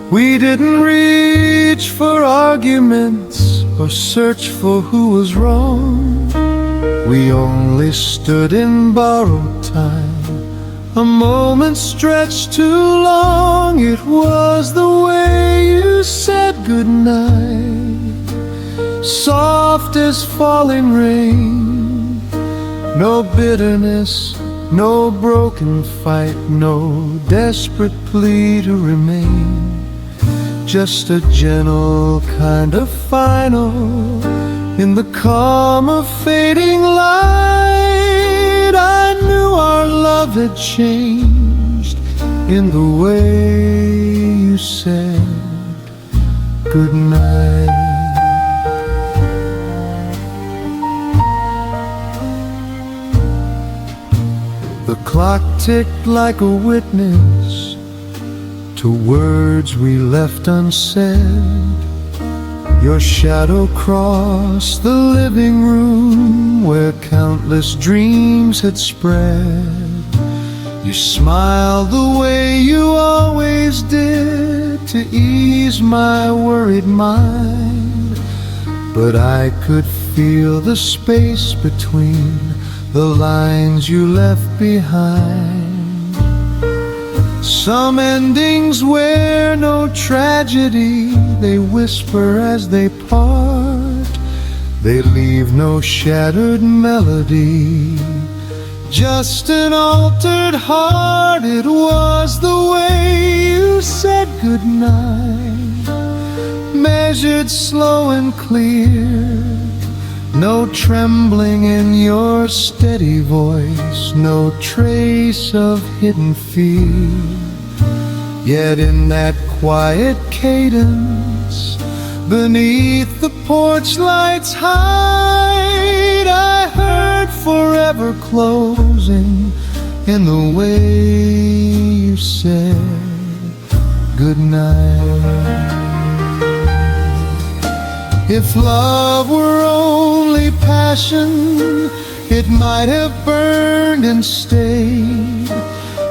We didn't reach for arguments or search for who was wrong. We only stood in borrowed time, a moment stretched too long. It was the way you said goodnight, soft as falling rain. No bitterness, no broken fight, no desperate plea to remain. Just a gentle kind of final in the calm of fading light. I knew our love had changed in the way you said goodnight. The clock ticked like a witness, to words we left unsaid. Your shadow crossed the living room where countless dreams had spread. You smiled the way you always did to ease my worried mind, but I could feel the space between the lines you left behind. Some endings wear no tragedy, they whisper as they part. They leave no shattered melody, just an altered heart. It was the way you said goodnight, measured, slow and clear. No trembling in your steady voice, no trace of hidden fear. Yet in that quiet cadence, beneath the porch light's height, I heard forever closing in the way you said goodnight. If love were only passion, it might have burned and stayed,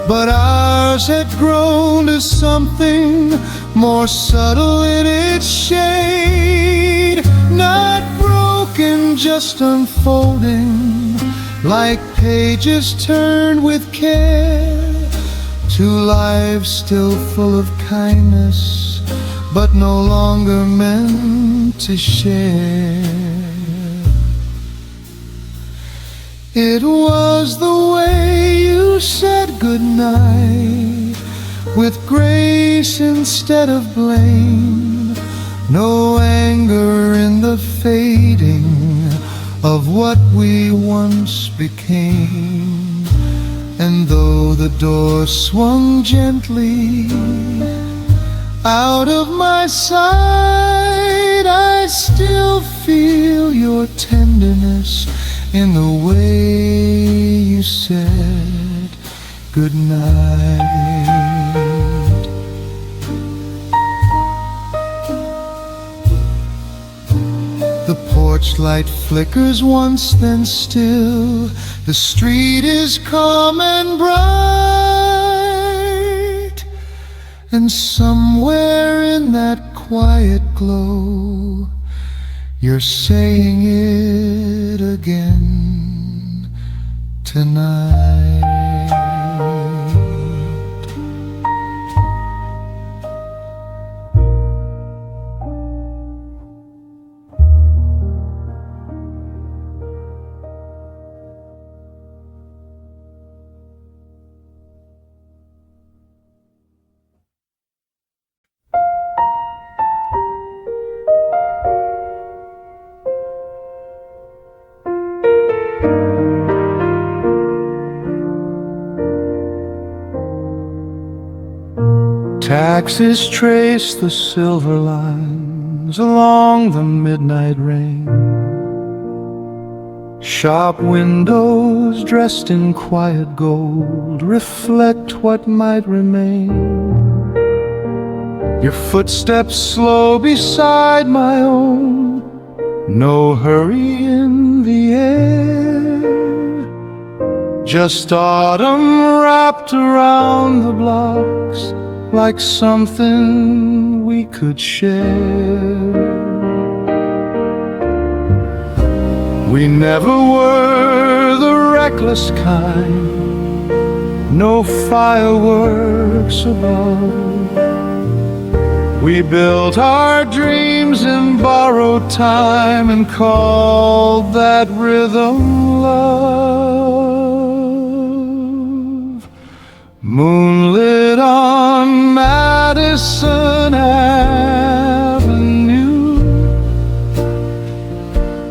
but ours had grown to something more subtle in its shade. Not broken, just unfolding, like pages turned with care, to lives still full of kindness, but no longer meant to share. It was the way you said goodnight, with grace instead of blame. No anger in the fading of what we once became. And though the door swung gently out of my sight, I still feel your tenderness in the way you said goodnight. The porch light flickers once, then still. The street is calm and bright, and somewhere in that quiet glow, you're saying it again tonight. Taxis trace the silver lines along the midnight rain. Shop windows dressed in quiet gold reflect what might remain. Your footsteps slow beside my own, no hurry in the air. Just autumn wrapped around the blocks, like something we could share. We never were the reckless kind, no fireworks above. We built our dreams in borrowed time and called that rhythm love. Moonlit on Madison Avenue,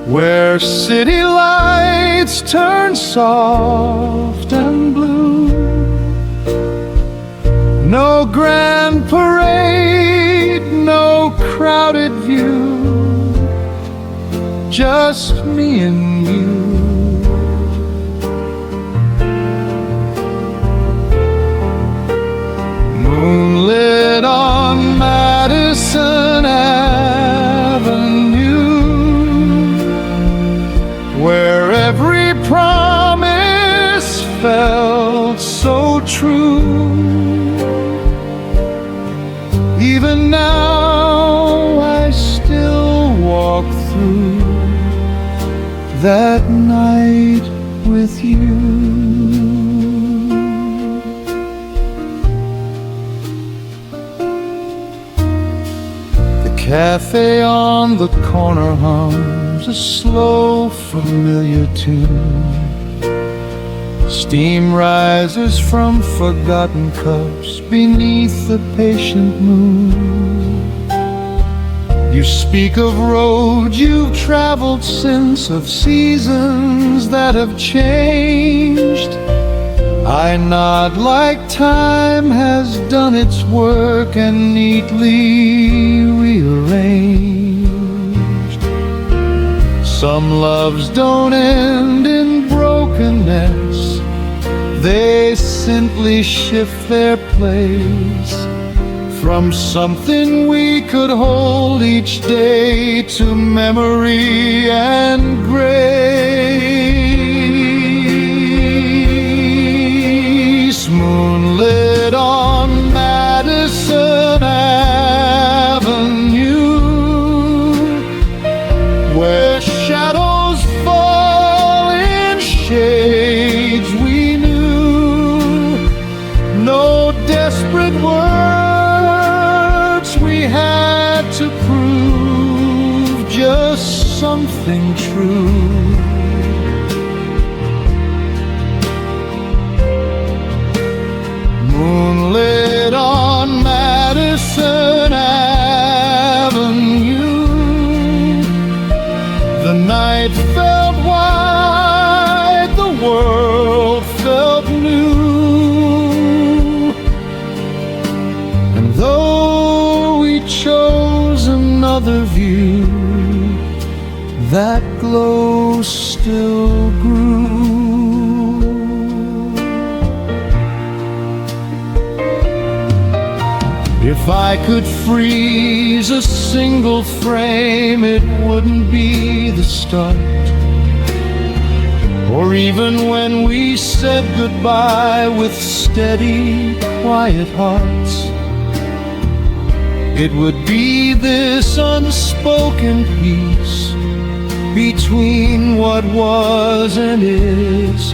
where city lights turn soft and blue. No grand parade, no crowded view, just me and you. Moonlit through that night with you. The cafe on the corner hums a slow, familiar tune. Steam rises from forgotten cups beneath the patient moon. You speak of roads you've traveled since, of seasons that have changed. I nod like time has done its work and neatly rearranged. Some loves don't end in brokenness, they simply shift their place from something we could hold each day to memory and grace. Moonlit on Madison Avenue, where shadows fall in shades we knew. No desperate words we had to prove, just something true. Moonlit on Madison Avenue, the night felt wide, the world felt new. And though we chose another view, that glow still grew. If I could freeze a single frame, it wouldn't be the start. Or even when we said goodbye with steady, quiet hearts, it would be this unspoken peace between what was and is.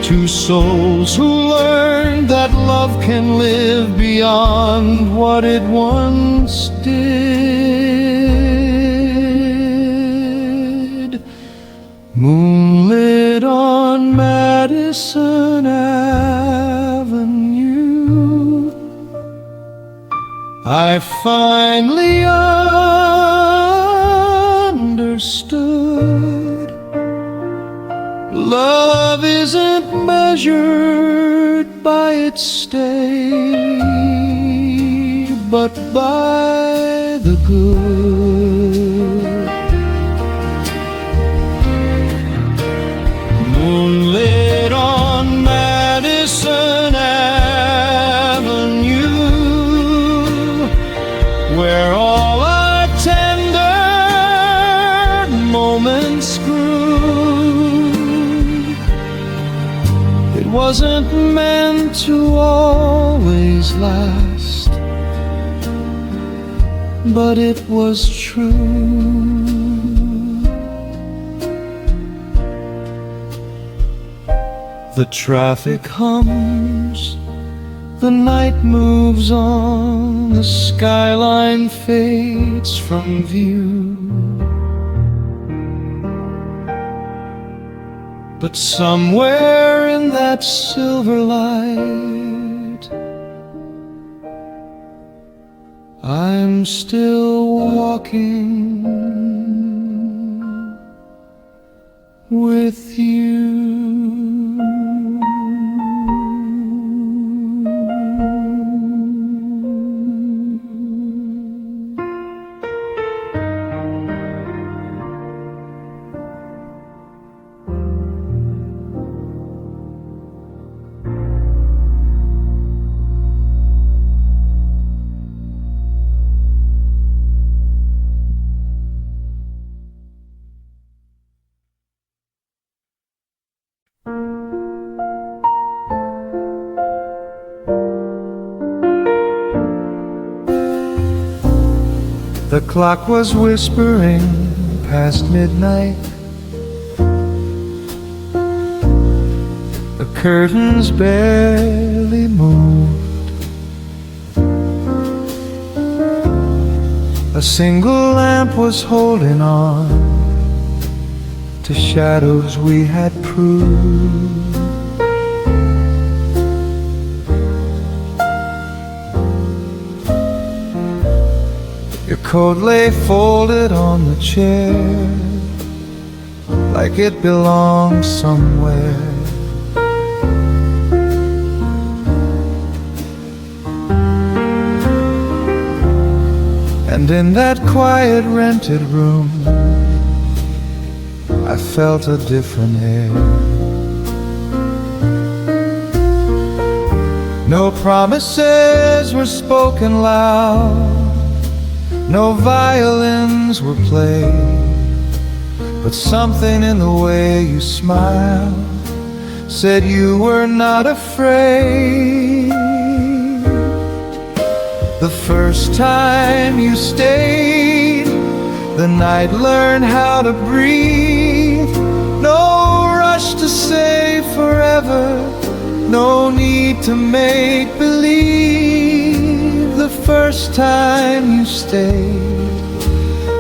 Two souls who learned that love can live beyond what it once did. Moonlit on Madison Avenue, I finally understood. Love isn't measured by its stay, but by the good. Moonlit on Madison Avenue, where all our tender moments grew. It wasn't meant to always last, but it was true. The traffic hums, the night moves on, the skyline fades from view. But somewhere in that silver light, I'm still walking with you. The clock was whispering past midnight. The curtains barely moved. A single lamp was holding on to shadows we had proved. Your coat lay folded on the chair like it belonged somewhere. And in that quiet rented room, I felt a different air. No promises were spoken loud, no violins were played, but something in the way you smiled said you were not afraid. The first time you stayed, the night learned how to breathe. No rush to say forever, no need to make believe. The first time you stayed,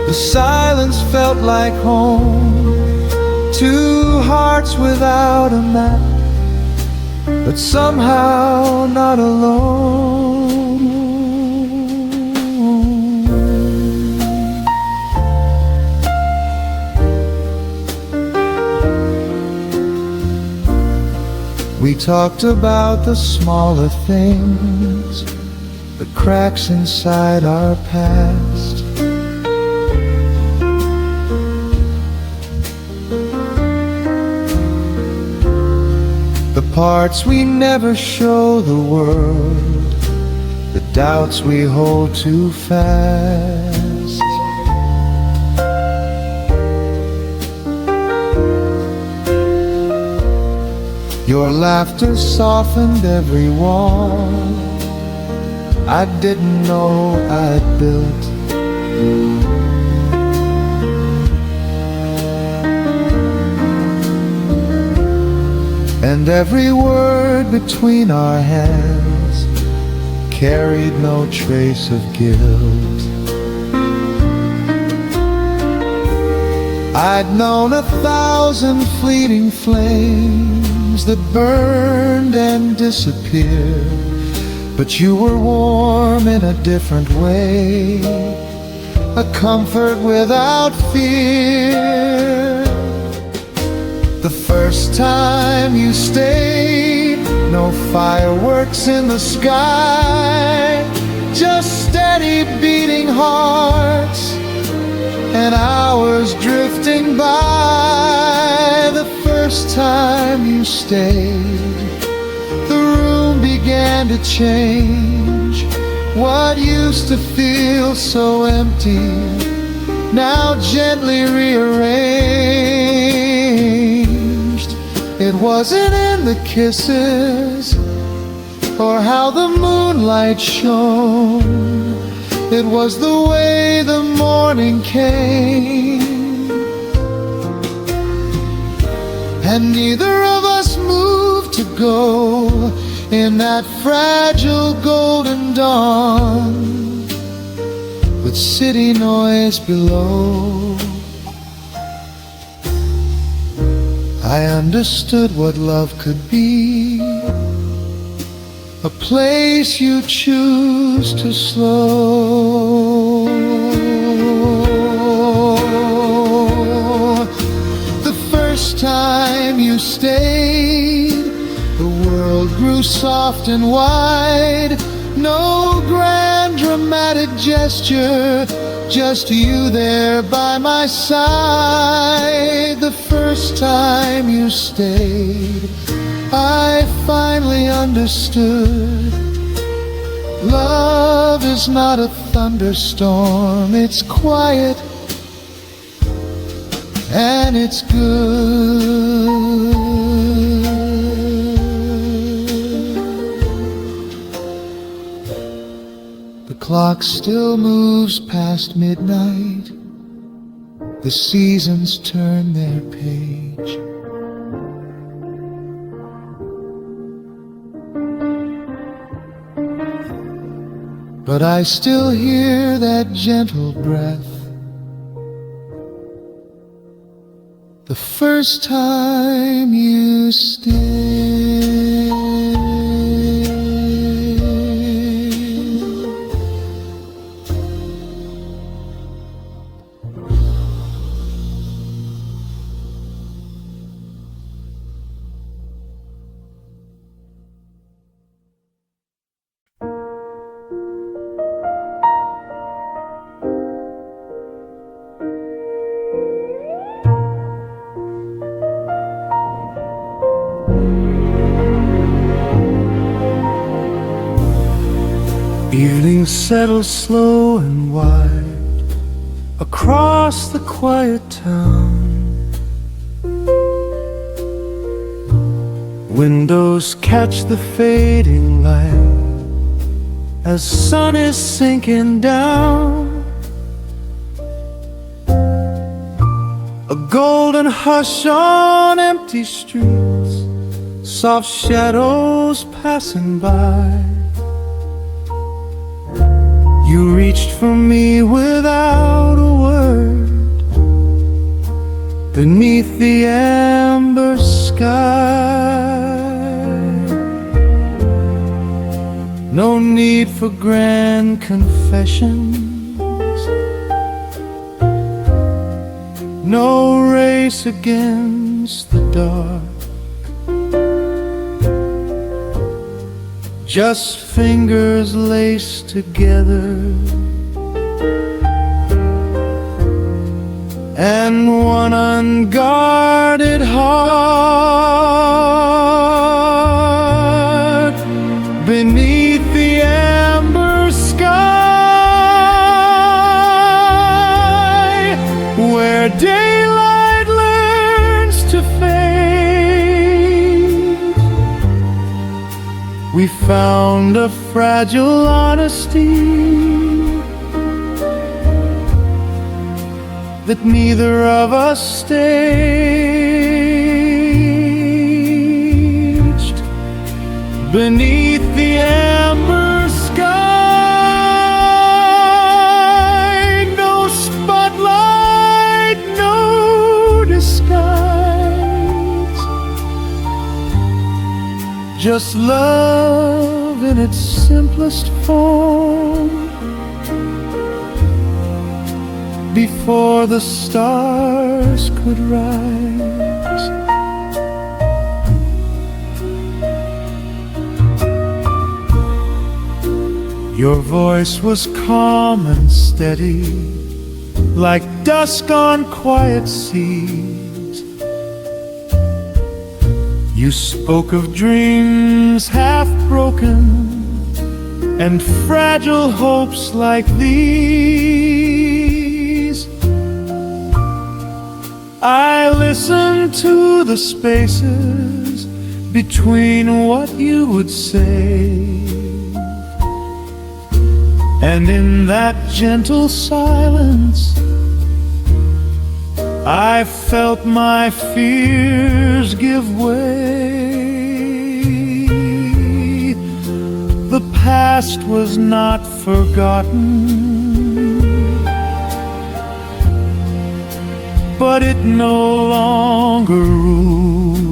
the silence felt like home. Two hearts without a map, but somehow not alone. We talked about the smaller things, the cracks inside our past. The parts we never show the world, the doubts we hold too fast. Your laughter softened every wall I didn't know I'd built. And every word between our hands carried no trace of guilt. I'd known 1,000 fleeting flames that burned and disappeared, but you were warm in a different way, a comfort without fear. The first time you stayed, no fireworks in the sky, just steady beating hearts and hours drifting by. The first time you stayed, the room began to change. What used to feel so empty now gently rearranged. It wasn't in the kisses or how the moonlight shone, it was the way the morning came. And neither of us moved to go in that fragile golden dawn, with city noise below. I understood what love could be, a place you choose to slow. The first time you stayed, the world grew soft and wide. No grand dramatic gesture, just you there by my side. The first time you stayed, I finally understood. Love is not a thunderstorm, it's quiet and it's good. The clock still moves past midnight. the seasons turn their page. But I still hear that gentle breath the first time you stay. Evening settles slow and wide across the quiet town. Windows catch the fading light as sun is sinking down. A golden hush on empty streets, soft shadows passing by. You reached for me without a word beneath the amber sky. No need for grand confessions, no race against the dark. Just fingers laced together and one unguarded heart beneath the amber sky, where daylight learns to fade. We found a fragile honesty that neither of us staged beneath the amber sky. No spotlight, no disguise, just love in its simplest form. Before the stars could rise, your voice was calm and steady, like dusk on quiet seas. You spoke of dreams half broken and fragile hopes like these. I listened to the spaces between what you would say, and in that gentle silence I felt my fears give way. The past was not forgotten, but it no longer ruled.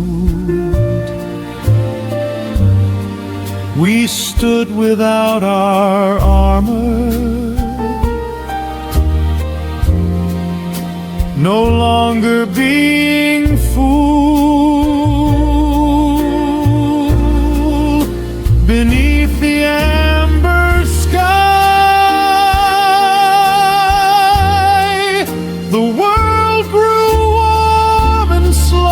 We stood without our armor, no longer being fooled beneath the amber sky. The world grew warm and slow,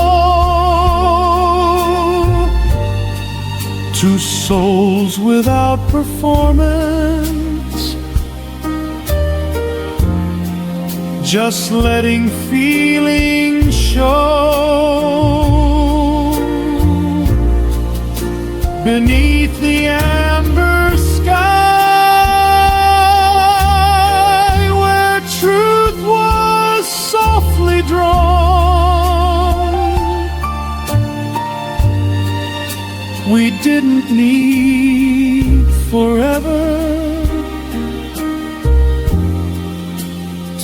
two souls without performance, just letting feeling show beneath the amber sky, where truth was softly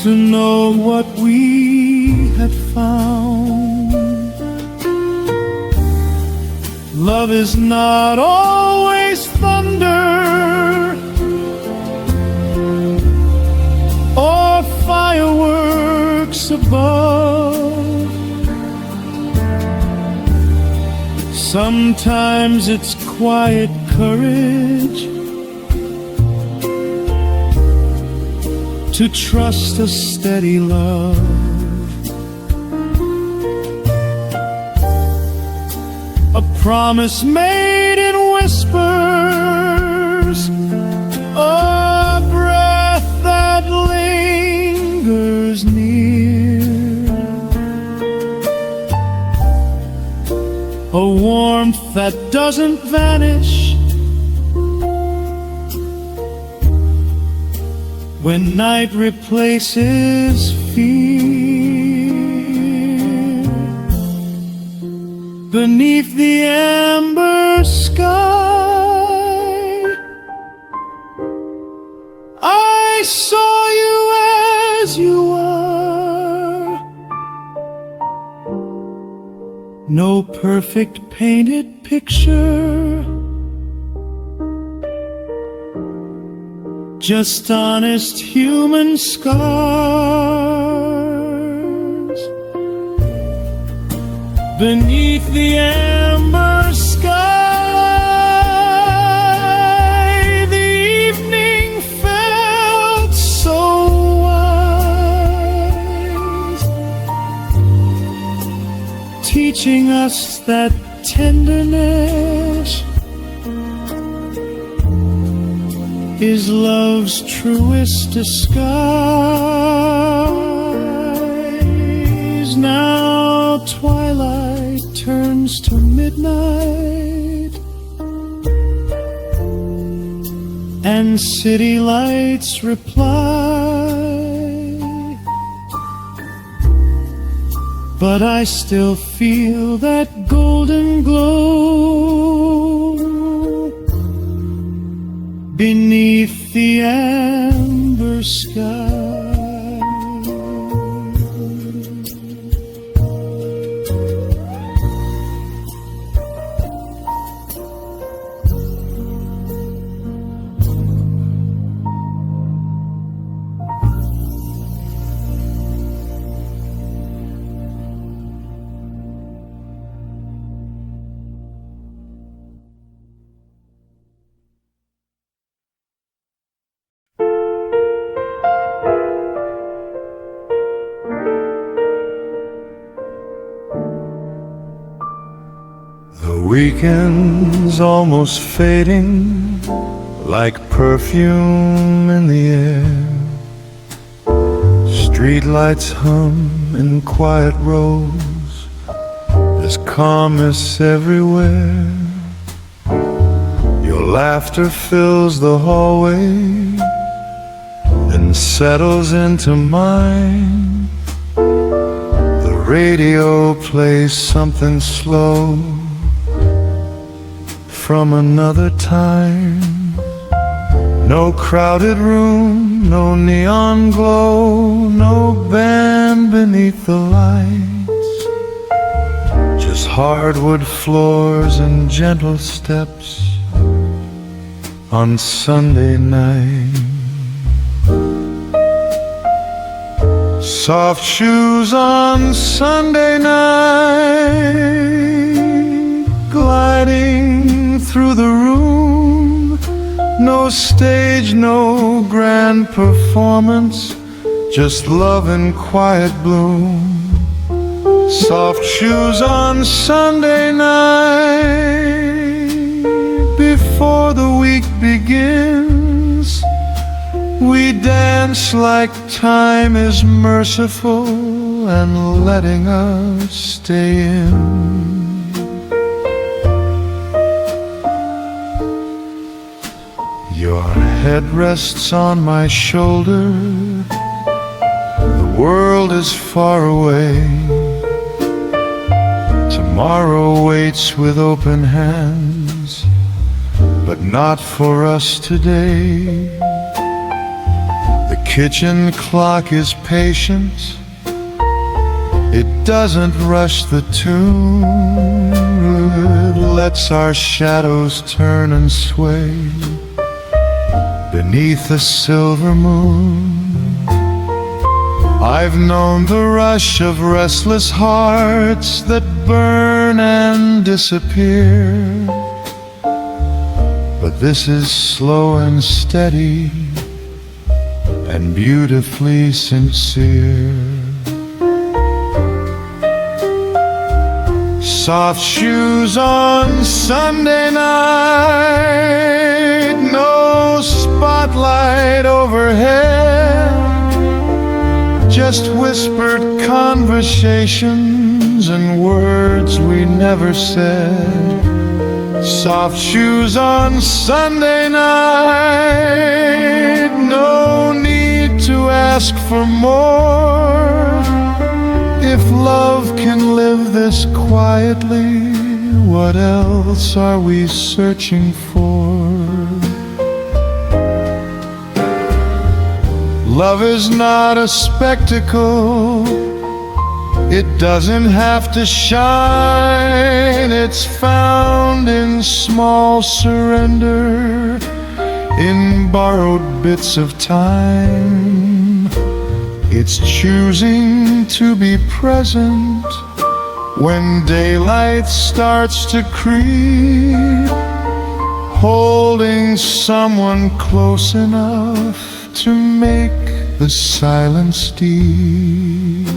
to know what we had found. Love is not always thunder or fireworks above. Sometimes it's quiet courage to trust a steady love. A promise made in whispers, a breath that lingers near, a warmth that doesn't vanish when night replaces fear. Beneath the amber sky, I saw you as you are. No perfect painted picture, just honest human scars. Beneath the amber sky, the evening felt so wise, teaching us that tenderness is love's truest disguise. Now twilight turns to midnight, and city lights reply, but I still feel that golden glow beneath the amber sky. The weekend's almost fading like perfume in the air. Streetlights hum in quiet rows, there's calmness everywhere. Your laughter fills the hallway, then settles into mine. The radio plays something slow from another time. No crowded room, no neon glow, no band beneath the lights, just hardwood floors and gentle steps on Sunday night. Soft shoes on Sunday night, gliding through the room. No stage, no grand performance, just love in quiet bloom. Soft shoes on Sunday night, before the week begins, we dance like time is merciful and letting us stay in. Your head rests on my shoulder, the world is far away. Tomorrow waits with open hands, but not for us today. The kitchen clock is patient. It doesn't rush the tune. It lets our shadows turn and sway beneath a silver moon. I've known the rush of restless hearts that burn and disappear, but this is slow and steady and beautifully sincere. Soft shoes on Sunday night, no spotlight overhead, just whispered conversations and words we never said. Soft shoes on Sunday night, no need to ask for more. If love can live this quietly, what else are we searching for? Love is not a spectacle. It doesn't have to shine. It's found in small surrender, in borrowed bits of time. It's choosing to be present when daylight starts to creep, holding someone close enough to make the silence deep.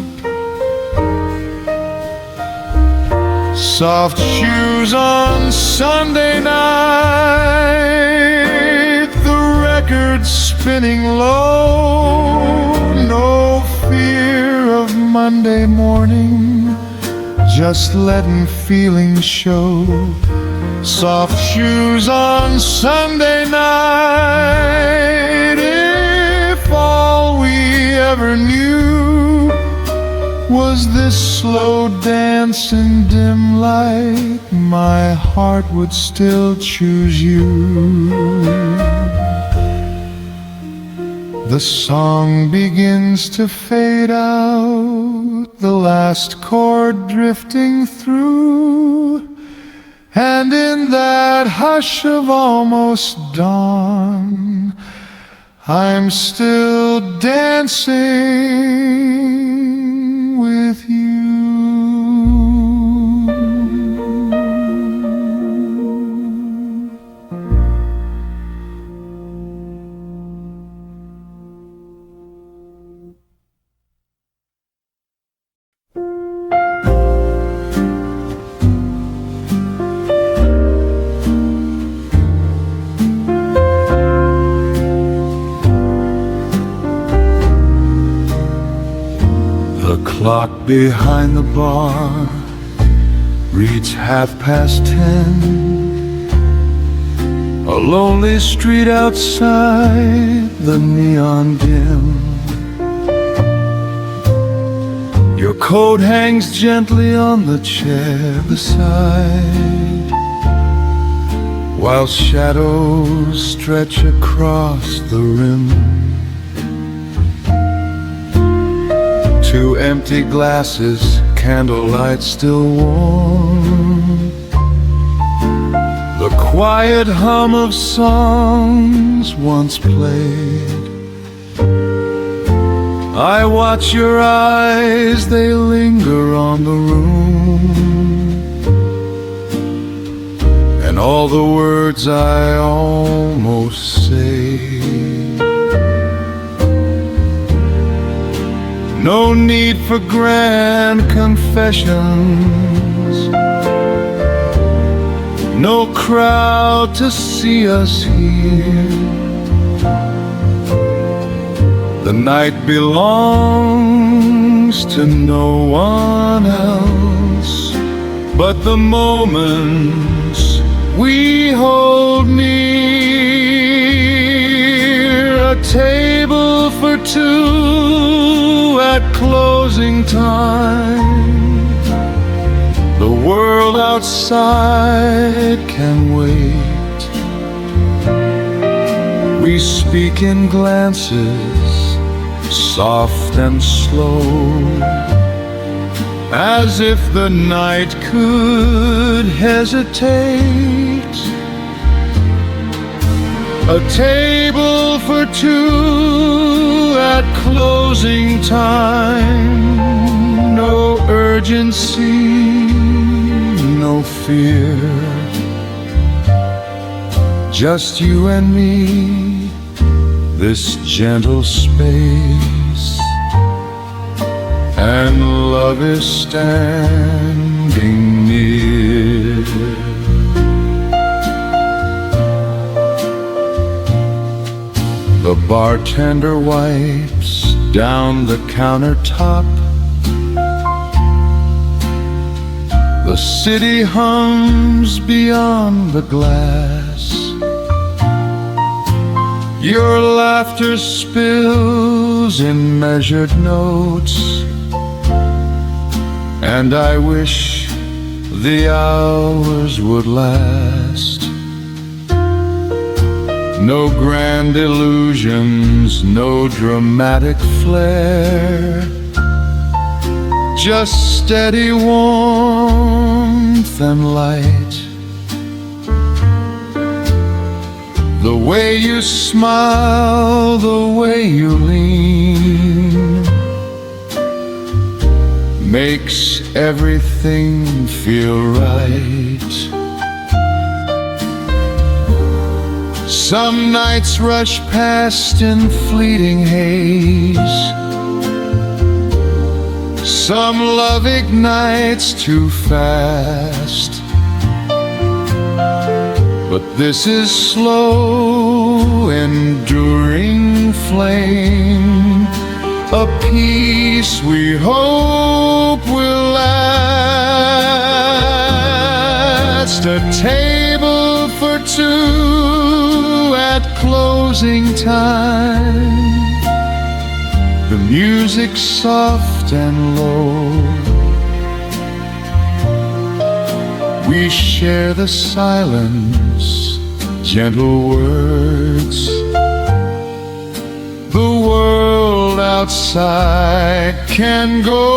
Soft shoes on Sunday night, the record spinning low, no fear of Monday morning, just letting feelings show. Soft shoes on Sunday night, if all we ever knew was this slow dance in dim light, my heart would still choose you. The song begins to fade out, the last chord drifting through, and in that hush of almost dawn, I'm still dancing with you. The clock behind the bar reads 10:30. A lonely street outside, the neon dim. Your coat hangs gently on the chair beside, while shadows stretch across the rim. Two empty glasses, candlelight still warm. The quiet hum of songs once played. I watch your eyes, they linger on the room, and all the words I almost say. No need for grand confessions, no crowd to see us here. The night belongs to no one else but the moments we hold near. A table for two at closing time. The world outside can wait. We speak in glances soft and slow, as if the night could hesitate. A table for two at closing time, no urgency, no fear, just you and me, this gentle space, and love is standing near. The bartender wipes down the countertop. The city hums beyond the glass. Your laughter spills in measured notes, and I wish the hours would last. No grand illusions, no dramatic flair, just steady warmth and light. The way you smile, the way you lean, makes everything feel right. Some nights rush past in fleeting haze. Some love ignites too fast. But this is slow, enduring flame, a peace we hope will last. A table for two at closing time, the music soft and low. We share the silence, gentle words. The world outside can go.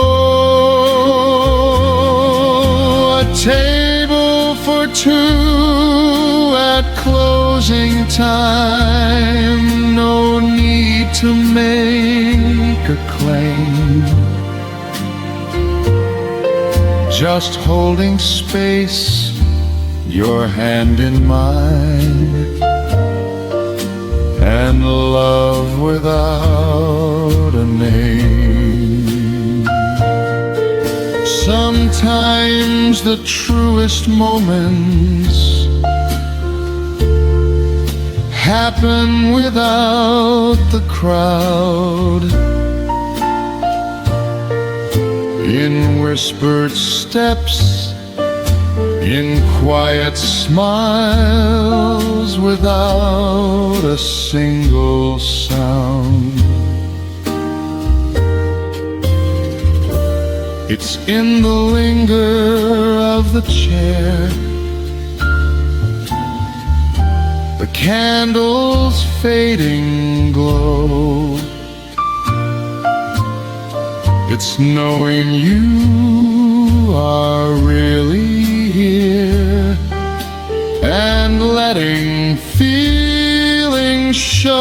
A table for two at closing time. No need to make a claim, just holding space, your hand in mine, and love without a name. Sometimes the truest moments happen without the crowd, in whispered steps, in quiet smiles, without a single sound. It's in the linger of the chair, the candle's fading glow. It's knowing you are really here, and letting feelings show.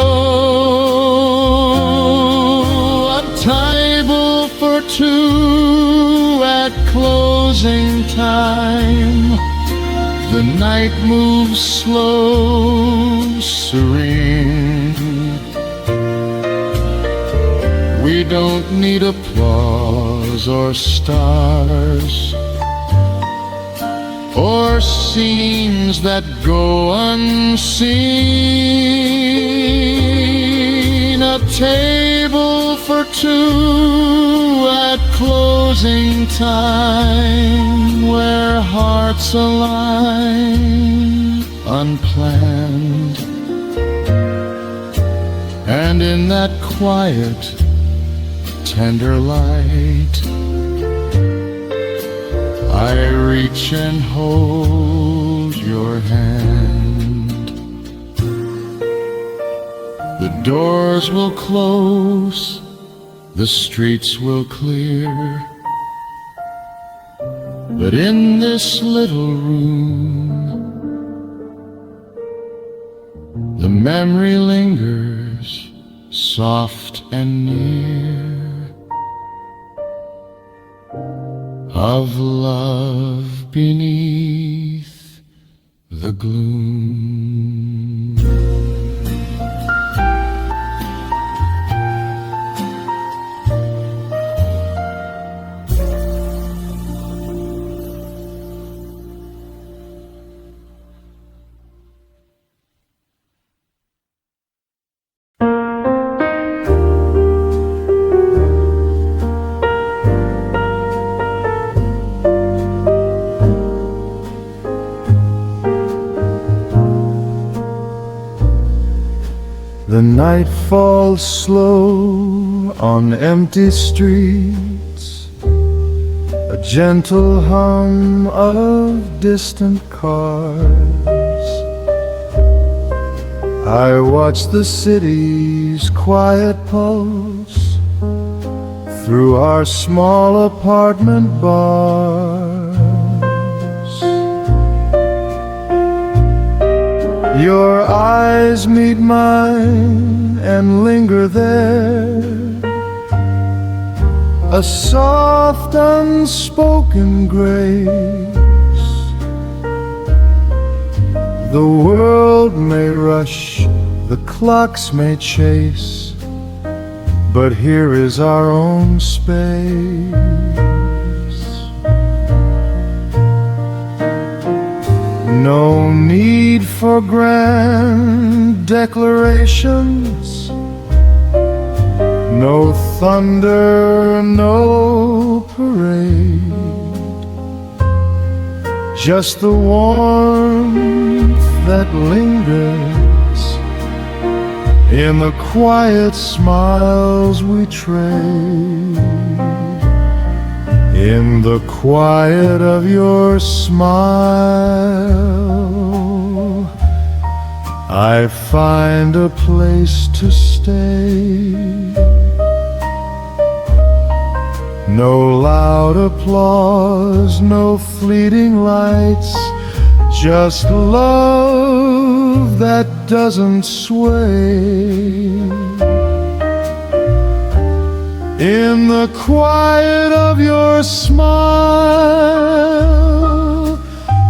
A table for two at closing time. The night moves slow, serene. We don't need applause or stars, or scenes that go unseen. A table for two at closing time, where hearts align unplanned, and in that quiet, tender light, I reach and hold your hand. The doors will close the streets will clear, but in this little room the memory lingers, soft and near, of love beneath the gloom. The night falls slow on empty streets, a gentle hum of distant cars. I watch the city's quiet pulse through our small apartment bars. Your eyes meet mine and linger there, a soft unspoken grace. The world may rush, the clocks may chase, but here is our own space. No need for grand declarations, no thunder, no parade, just the warmth that lingers in the quiet smiles we trade. In the quiet of your smile, I find a place to stay. No loud applause, no fleeting lights, just love that doesn't sway. In the quiet of your smile,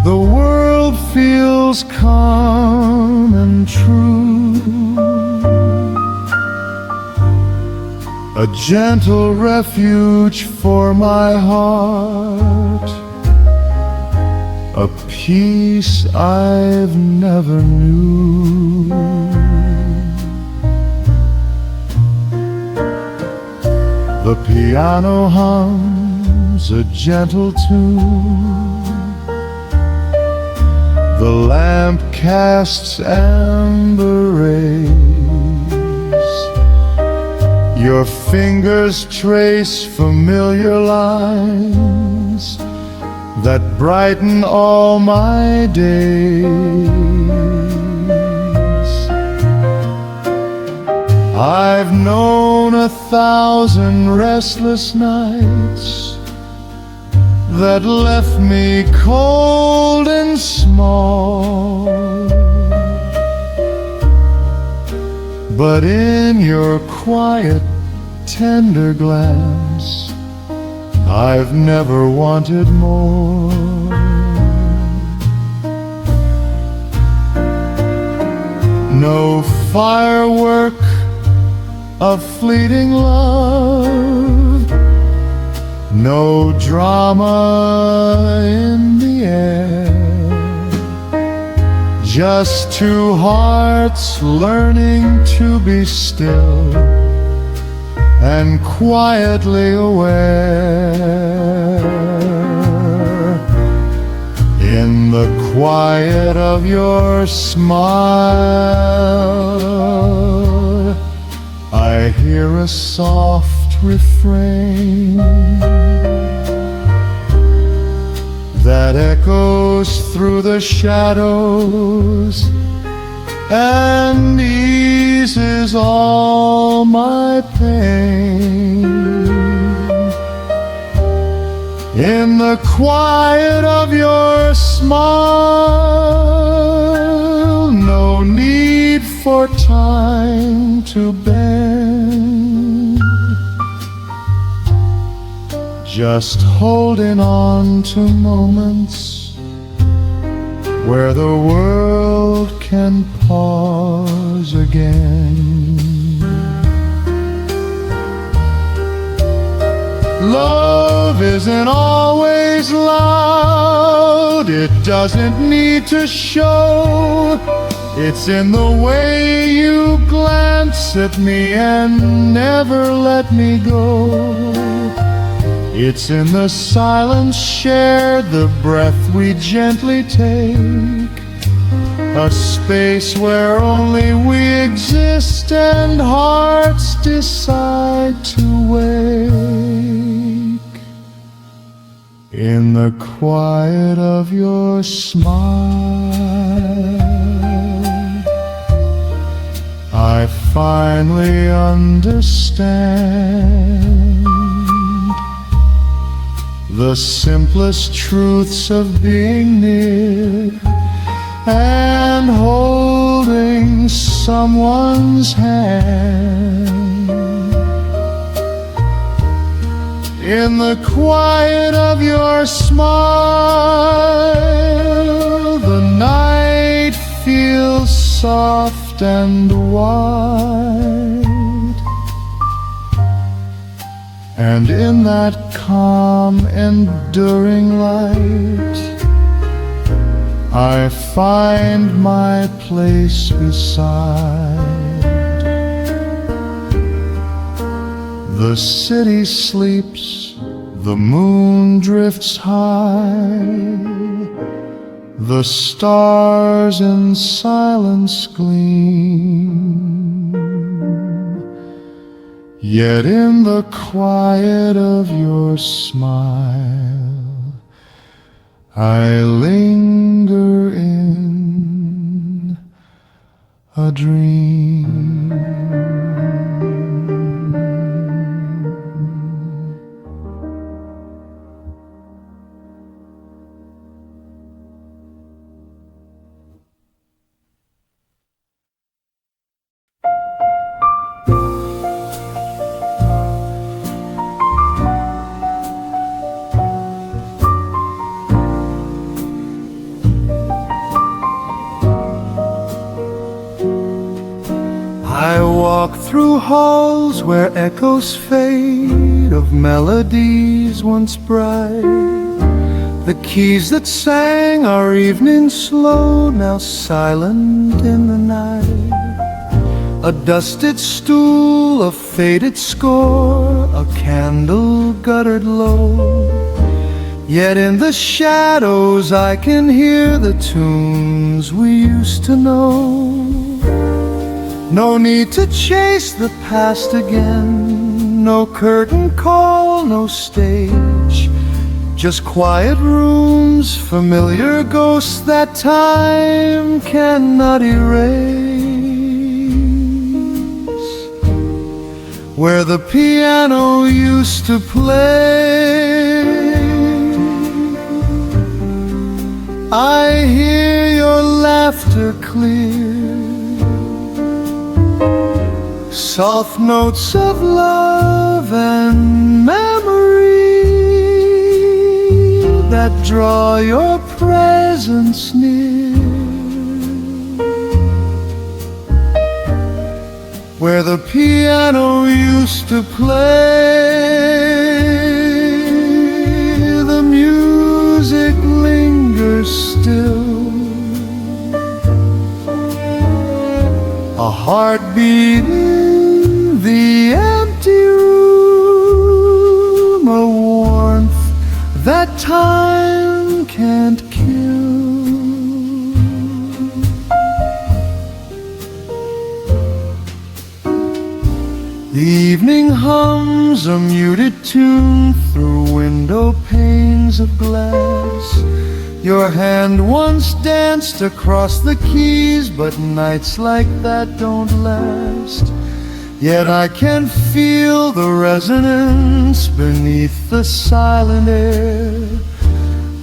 the world feels calm and true. A gentle refuge for my heart, a peace I've never knew. The piano hums a gentle tune, the lamp casts amber rays, your fingers trace familiar lines that brighten all my days. I've known 1,000 restless nights that left me cold and small, but in your quiet, tender glance, I've never wanted more. No firework of fleeting love, no drama in the air, just two hearts learning to be still and quietly aware. In the quiet of your smile, I hear a soft refrain that echoes through the shadows and eases all my pain. In the quiet of your smile, no need for time to bend, just holding on to moments where the world can pause again. Love isn't always loud, it doesn't need to show. It's in the way you glance at me and never let me go. It's in the silence shared, the breath we gently take, a space where only we exist and hearts decide to wake. In the quiet of your smile, I finally understand the simplest truths of being near and holding someone's hand. In the quiet of your smile, the night feels soft and wide, and in that calm, enduring light, I find my place beside. The city sleeps, the moon drifts high, the stars in silence gleam, yet in the quiet of your smile, I linger in a dream. I walk through halls where echoes fade of melodies once bright. The keys that sang our evening slow, now silent in the night. A dusted stool, a faded score, a candle guttered low. Yet in the shadows I can hear the tunes we used to know. No need to chase the past again, no curtain call, no stage, just quiet rooms, familiar ghosts that time cannot erase. Where the piano used to play, I hear your laughter clear, soft notes of love and memory that draw your presence near. Where the piano used to play, the music lingers still, a heartbeat in the empty room, a warmth that time can't kill. The evening hums a muted tune through window panes of glass. Your hand once danced across the keys, but nights like that don't last. Yet I can feel the resonance beneath the silent air,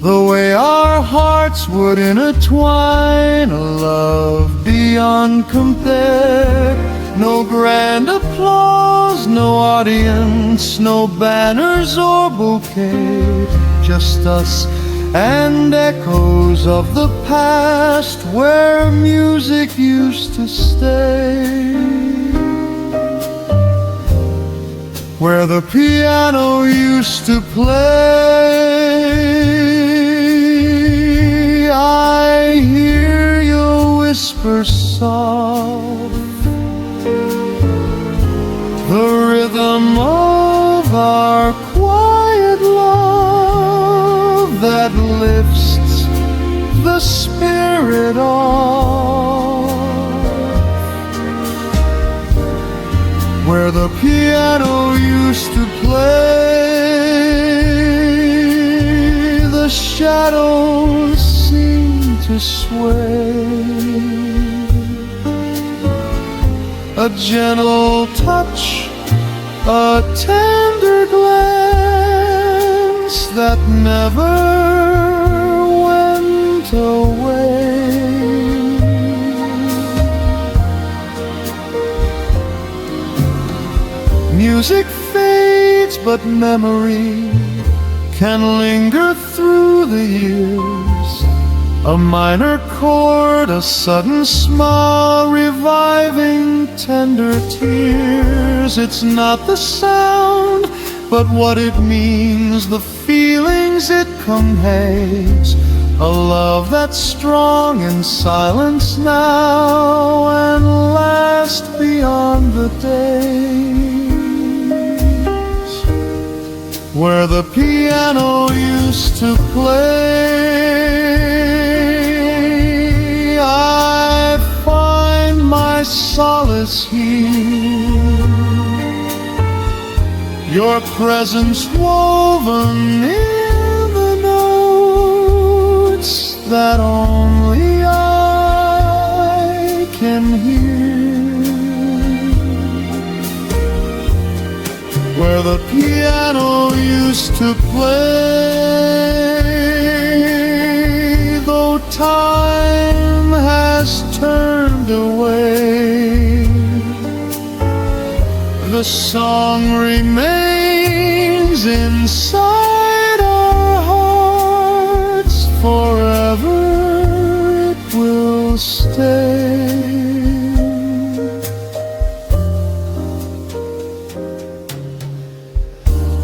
the way our hearts would intertwine, a love beyond compare. No grand applause, no audience, no banners or bouquet, just us and echoes of the past where music used to stay, where the piano used to play. I hear your whisper soft, the rhythm of our quiet love that lifts the spirit off, where the piano used to play, the shadows seem to sway, a gentle touch, a tender glance that never went away. Music fades, but memory can linger through the years. A minor chord, a sudden smile, reviving tender tears. It's not the sound, but what it means, the feelings it conveys. A love that's strong in silence now and lasts beyond the days, where the piano used to play. I find my solace here, your presence woven in the notes that only I can hear, where the piano used to play. Though time has turned away, the song remains inside our hearts. Forever it will stay.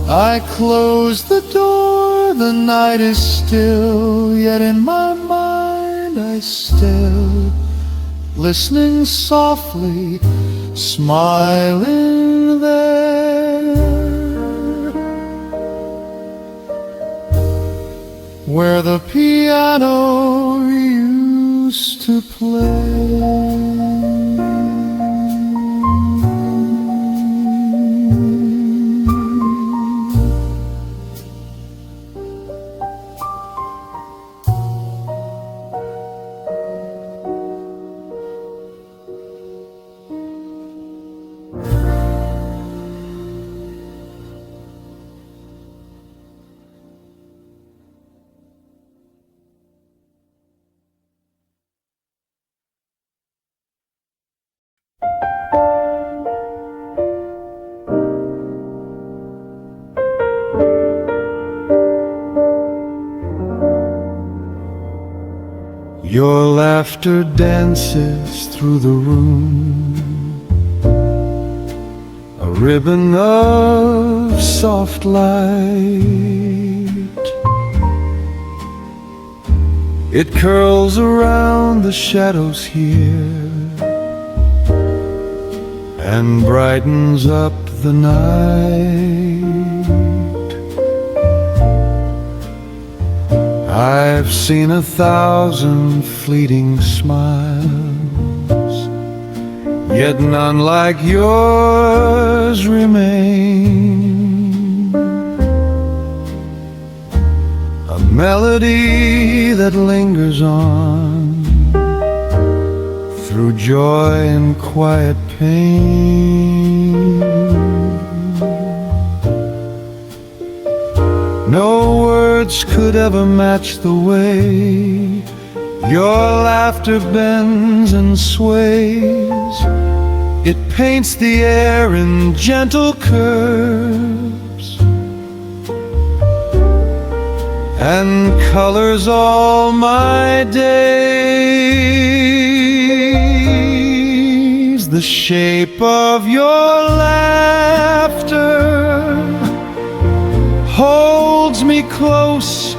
I close the door, the night is still, yet in my mind I still, listening softly, smiling there, where the piano used to play. Your laughter dances through the room, a ribbon of soft light. It curls around the shadows here and brightens up the night. I've seen 1,000 fleeting smiles, yet none like yours remain. A melody that lingers on through joy and quiet pain. No words could ever match the way your laughter bends and sways. It paints the air in gentle curves and colors all my days. The shape of your laughter holds me close,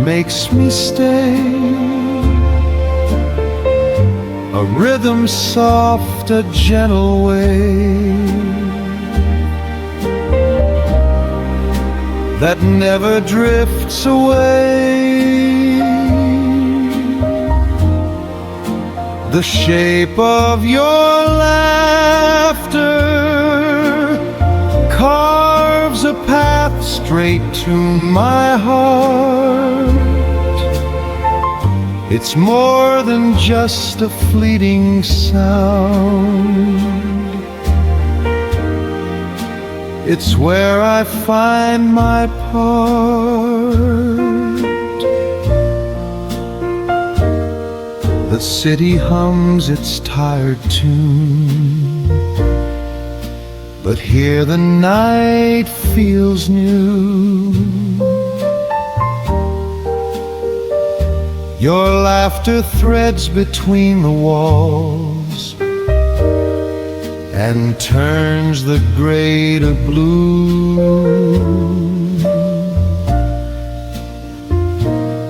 makes me stay. A rhythm soft, a gentle way that never drifts away. The shape of your laughter carves a path straight to my heart. It's more than just a fleeting sound. It's where I find my part. The city hums its tired tune, but here the night feels new. Your laughter threads between the walls and turns the gray to blue.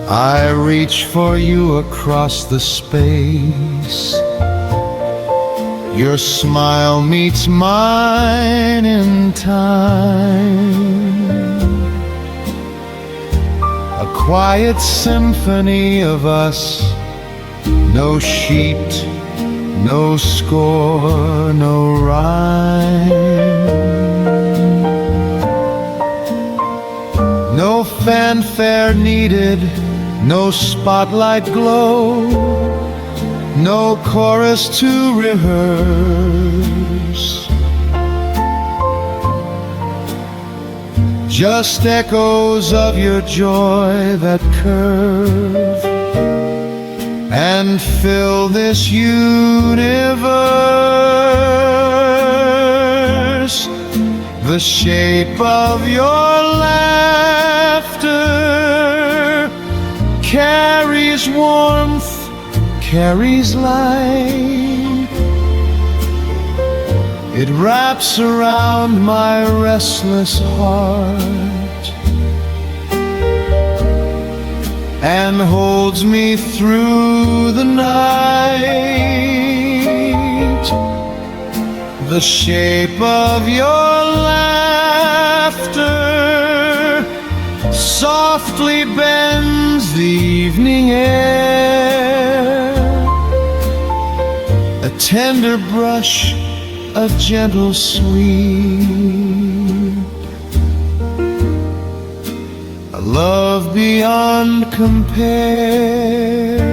I reach for you across the space. Your smile meets mine in time. A quiet symphony of us, no sheet, no score, no rhyme. No fanfare needed, no spotlight glow, no chorus to rehearse. Just echoes of your joy that curve and fill this universe. The shape of your laughter carries warmth, carries light. It wraps around my restless heart and holds me through the night. The shape of your laughter softly bends the evening air. A tender brush, a gentle sweep, a love beyond compare.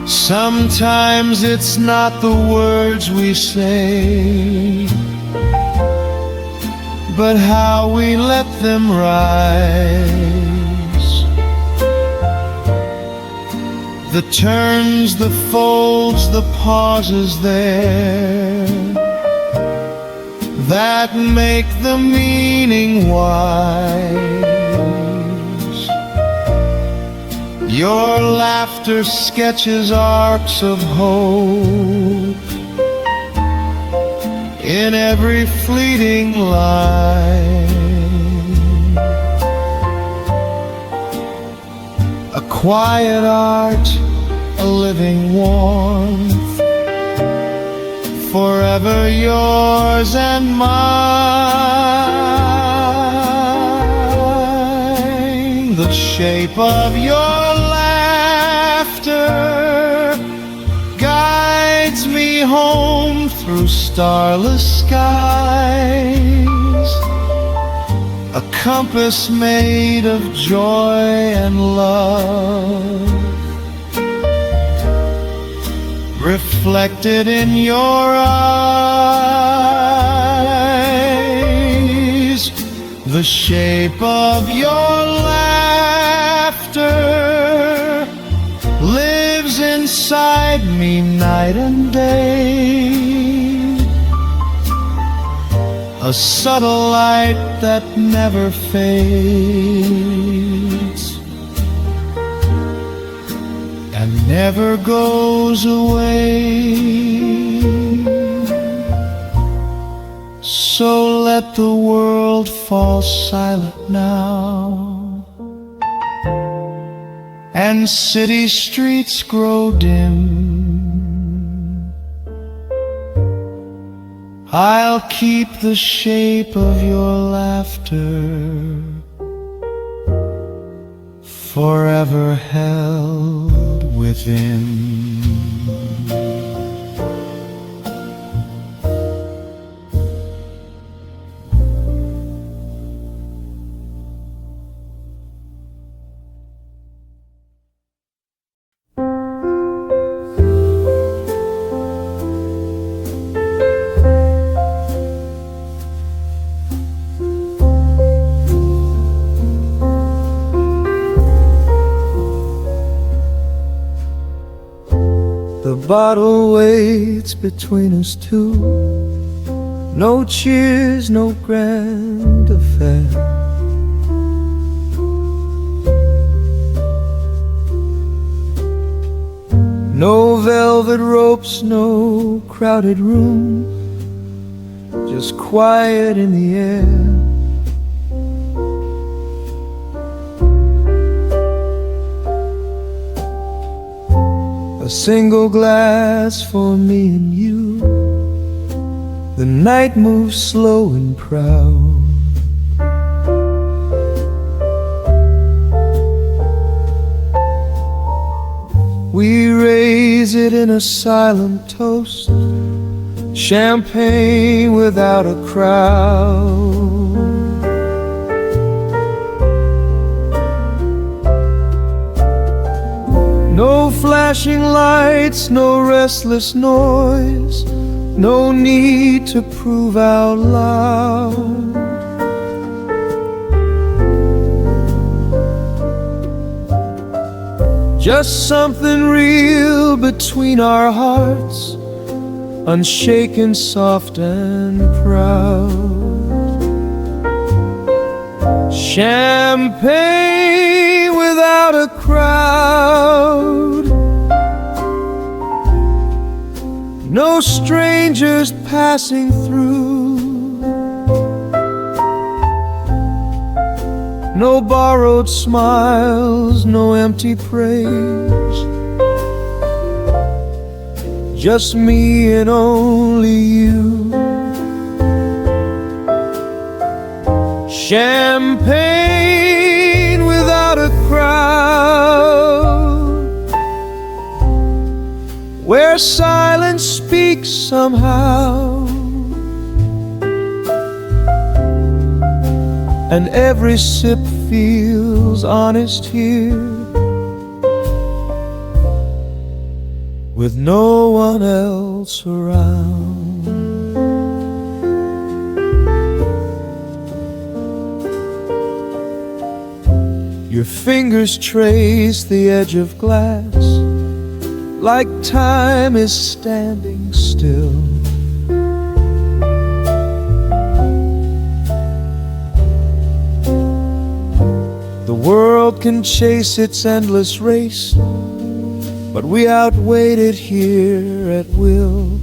Sometimes it's not the words we say, but how we let them rise. The turns, the folds, the pauses there that make the meaning wise. Your laughter sketches arcs of hope in every fleeting line. A quiet art, a living warmth, forever yours and mine. The shape of your laughter guides me home through starless skies. a compass made of joy and love, reflected in your eyes, the shape of your laughter lives inside me night and day, a subtle light that never fades and never goes away. So let the world fall silent now, and city streets grow dim. I'll keep the shape of your laughter forever held within. The bottle waits between us two, no cheers, no grand affair. No velvet ropes, no crowded room, just quiet in the air. A single glass for me and you. The night moves slow and proud. We raise it in a silent toast, champagne without a crowd. No flashing lights, no restless noise, no need to prove out loud. Just something real between our hearts, unshaken, soft and proud. Champagne without a crowd, no strangers passing through, no borrowed smiles, no empty praise, just me and only you. Champagne without a crowd, where silence speaks somehow, and every sip feels honest here, with no one else around. Your fingers trace the edge of glass, like time is standing still. The world can chase its endless race, but we outweighed it here at will.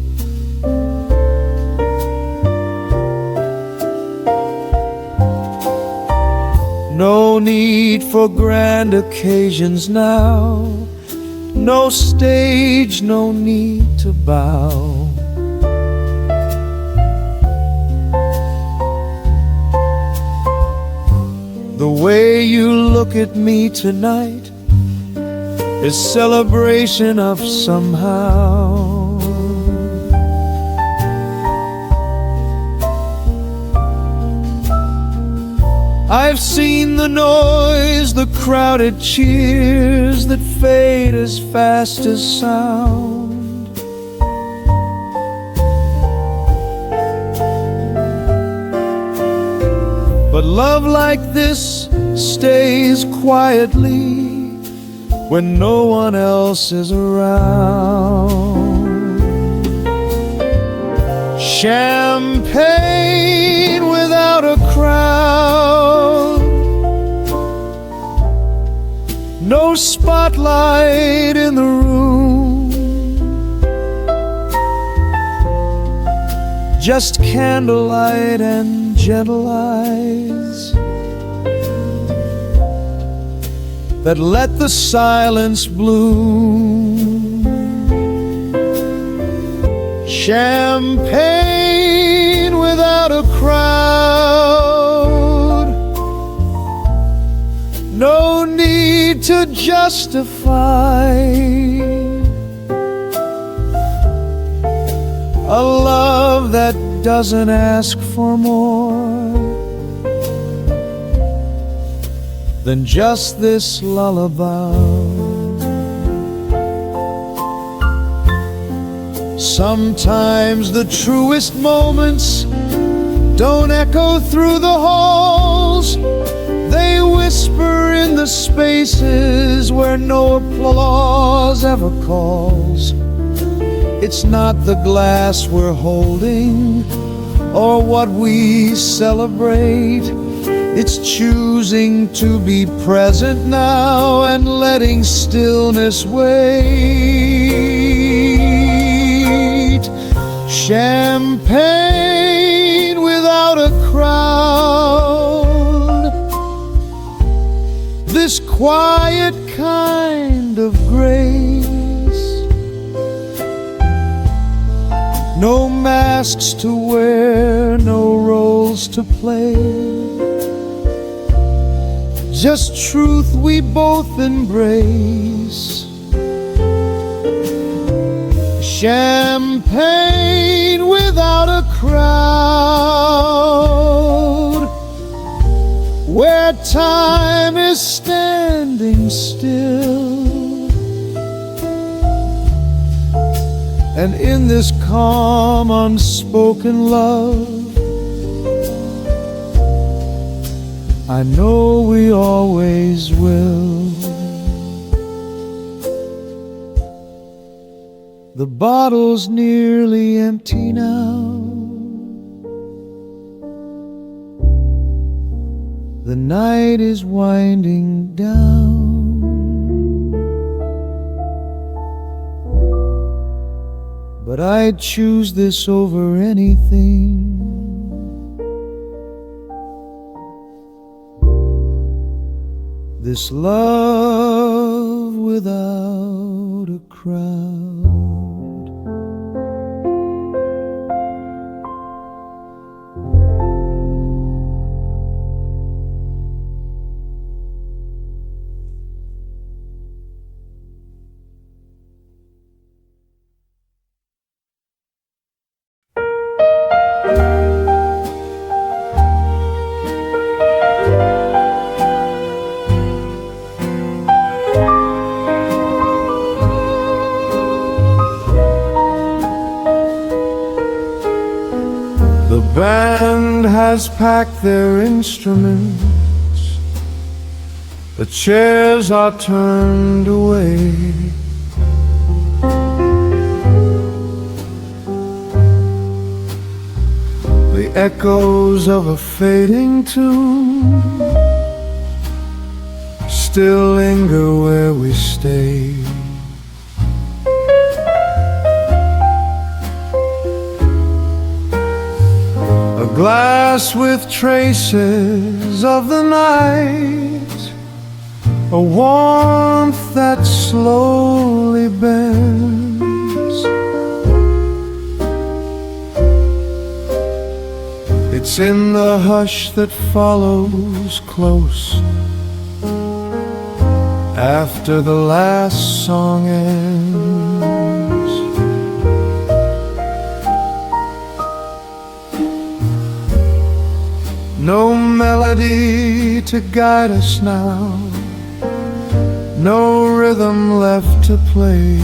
No need for grand occasions now, no stage, no need to bow. The way you look at me tonight is celebration of somehow. I've seen the noise, the crowded cheers that fade as fast as sound. But love like this stays quietly when no one else is around. Champagne without a crowd, no spotlight in the room, just candlelight and gentle eyes that let the silence bloom. Champagne without a crowd, no need to justify a love that doesn't ask for more than just this lullaby. Sometimes the truest moments don't echo through the halls. They whisper in the spaces where no applause ever calls. It's not the glass we're holding or what we celebrate. It's choosing to be present now and letting stillness wait. Champagne without a crowd, this quiet kind of grace. No masks to wear, no roles to play, just truth we both embrace. Champagne without a crowd, where time is standing still, and in this calm, unspoken love, I know we always will. The bottle's nearly empty now. The night is winding down. But I'd choose this over anything. This love without a crowd. The band has packed their instruments, the chairs are turned away. The echoes of a fading tune still linger where we stay. A glass with traces of the night, a warmth that slowly bends. It's in the hush that follows close after the last song ends. No melody to guide us now, no rhythm left to play.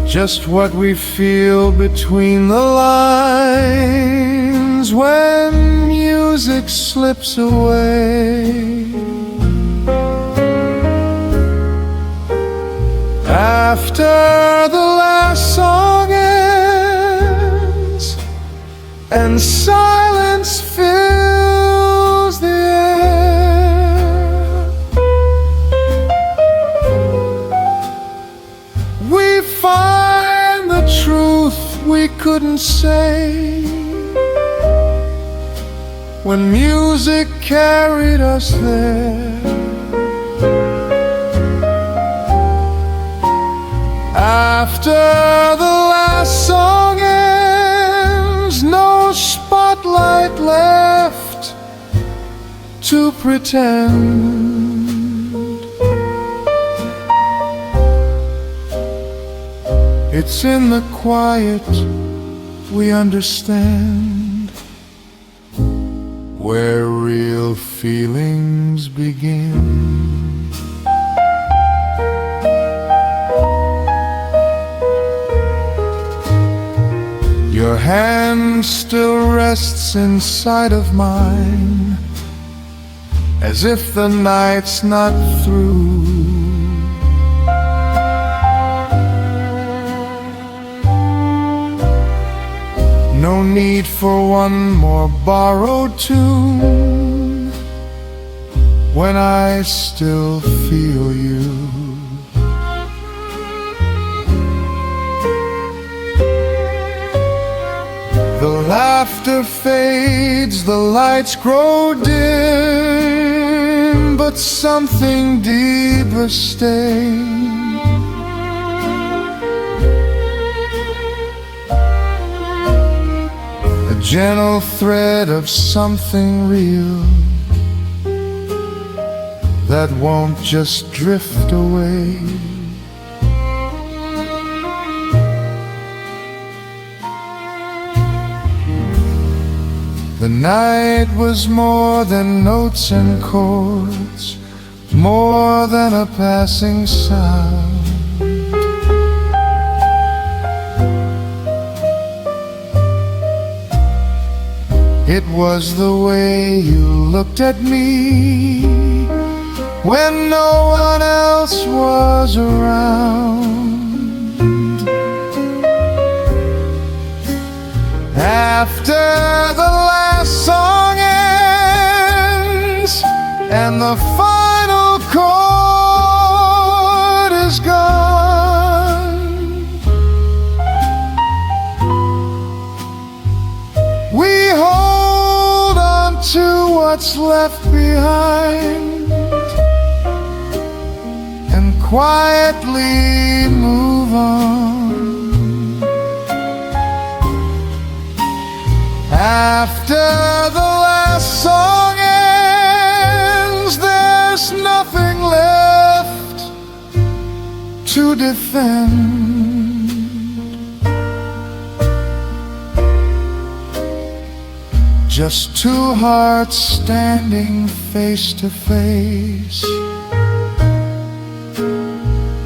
Just what we feel between the lines when music slips away. After the last song ends and silence fills the air, we find the truth we couldn't say when music carried us there. After the last song ends, no spotlight left to pretend. It's in the quiet we understand where real feelings begin. Your hand still rests inside of mine, as if the night's not through. No need for one more borrowed tune when I still feel you. The laughter fades, the lights grow dim, but something deeper stays. A gentle thread of something real that won't just drift away. The night was more than notes and chords, more than a passing sound. It was the way you looked at me when no one else was around. After the last song ends and the final chord is gone, we hold on to what's left behind and quietly move on. After the last song ends, there's nothing left to defend. Just two hearts standing face to face,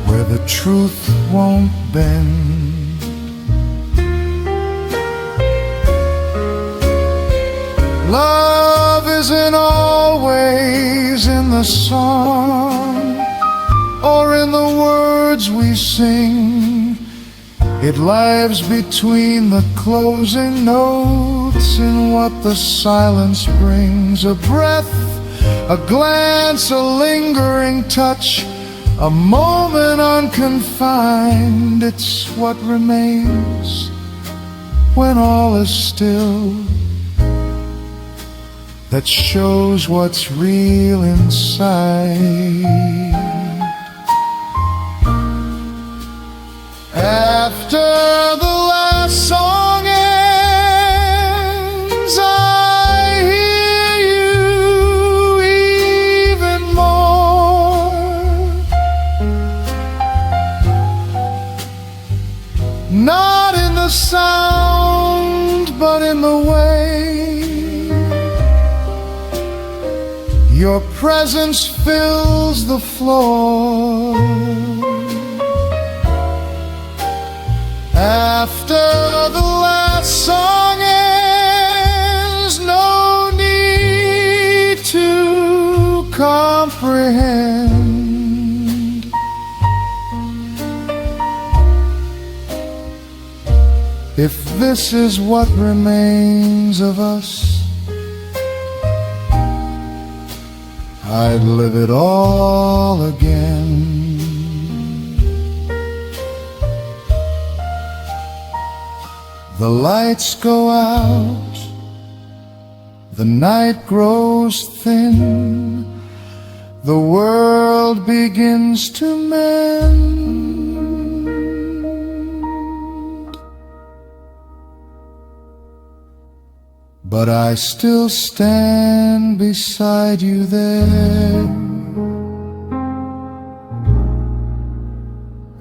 where the truth won't bend. Love isn't always in the song or in the words we sing. It lives between the closing notes in what the silence brings. A breath, a glance, a lingering touch, a moment unconfined. It's what remains when all is still, that shows what's real inside. After the last song ends, I hear you even more. not in the sound, but in the way your presence fills the floor. After the last song ends, no need to comprehend. If this is what remains of us, I'd live it all again. The lights go out, the night grows thin, the world begins to mend. But I still stand beside you there,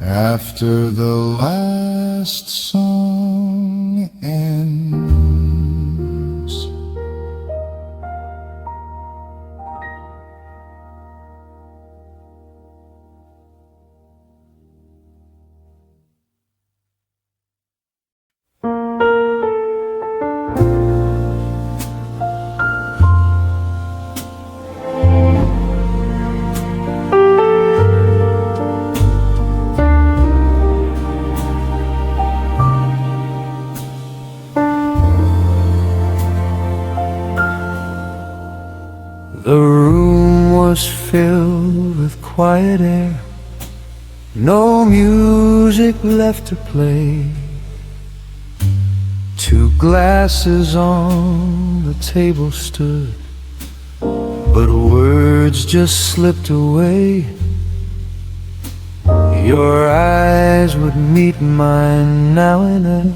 after the last song ends. The room was filled with quiet air, no music left to play. Two glasses on the table stood, but words just slipped away. Your eyes would meet mine now and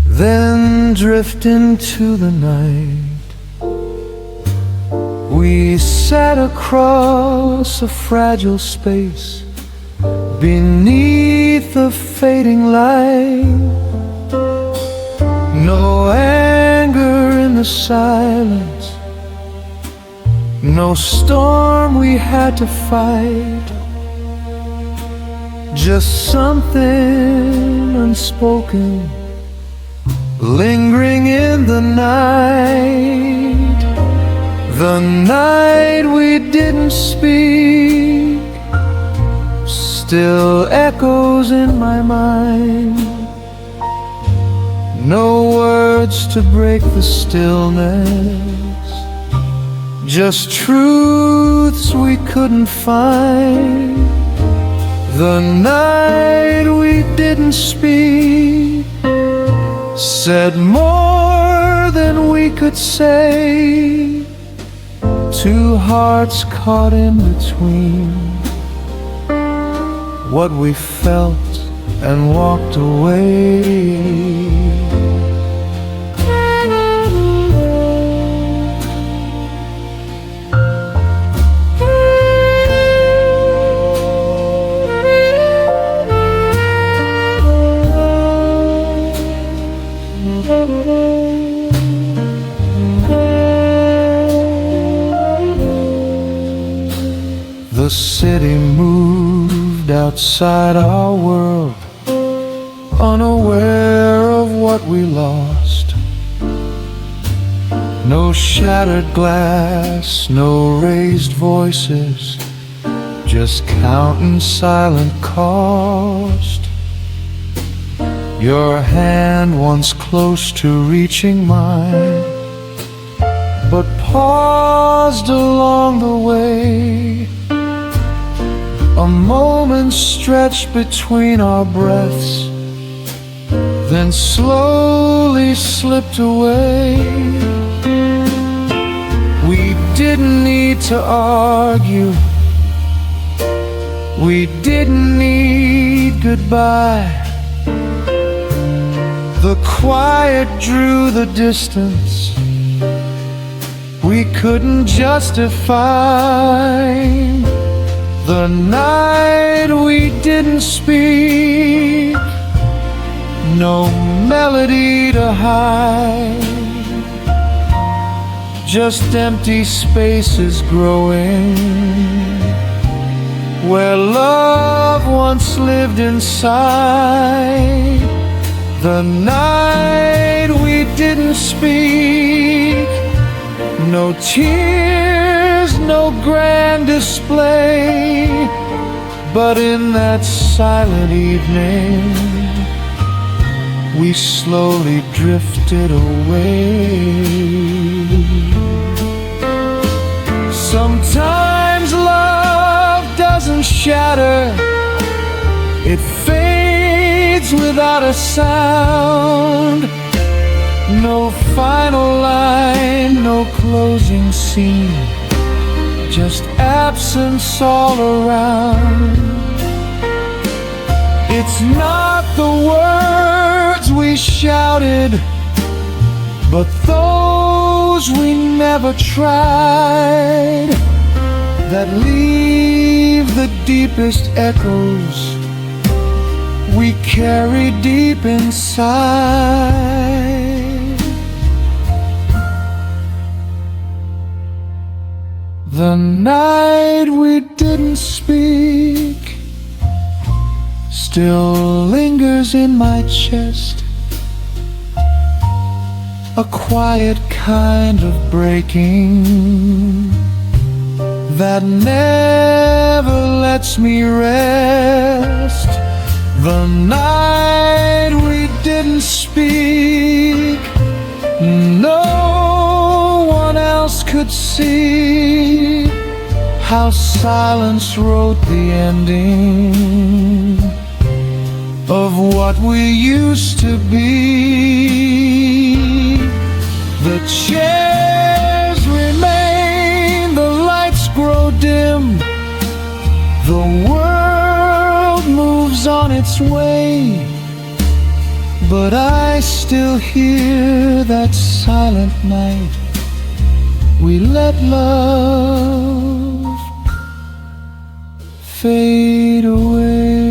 then drift into the night. We sat across a fragile space beneath the fading light. No anger in the silence, no storm we had to fight. Just something unspoken lingering in the night. The night we didn't speak still echoes in my mind. No words to break the stillness, just truths we couldn't find. The night we didn't speak said more than we could say. Two hearts caught in between what we felt and walked away. The city moved outside our world, unaware of what we lost. No shattered glass, no raised voices, just counting silent cost. Your hand once close to reaching mine, but paused along the way. A moment stretched between our breaths, then slowly slipped away. We didn't need to argue, we didn't need goodbye. The quiet drew the distance we couldn't justify. The night we didn't speak no melody to hide, just empty spaces growing where love once lived inside. The night we didn't speak, no tears, no grand display, but in that silent evening we slowly drifted away. Sometimes love doesn't shatter, it fades without a sound. No final line, no closing scene, just absence all around. It's not the words we shouted, but those we never tried, that leave the deepest echoes we carry deep inside. The night we didn't speak still lingers in my chest, a quiet kind of breaking that never lets me rest. The night we didn't speak, no one else could see how silence wrote the ending of what we used to be. The chairs remain, the lights grow dim, the world moves on its way, but I still hear that silent night we let love fade away.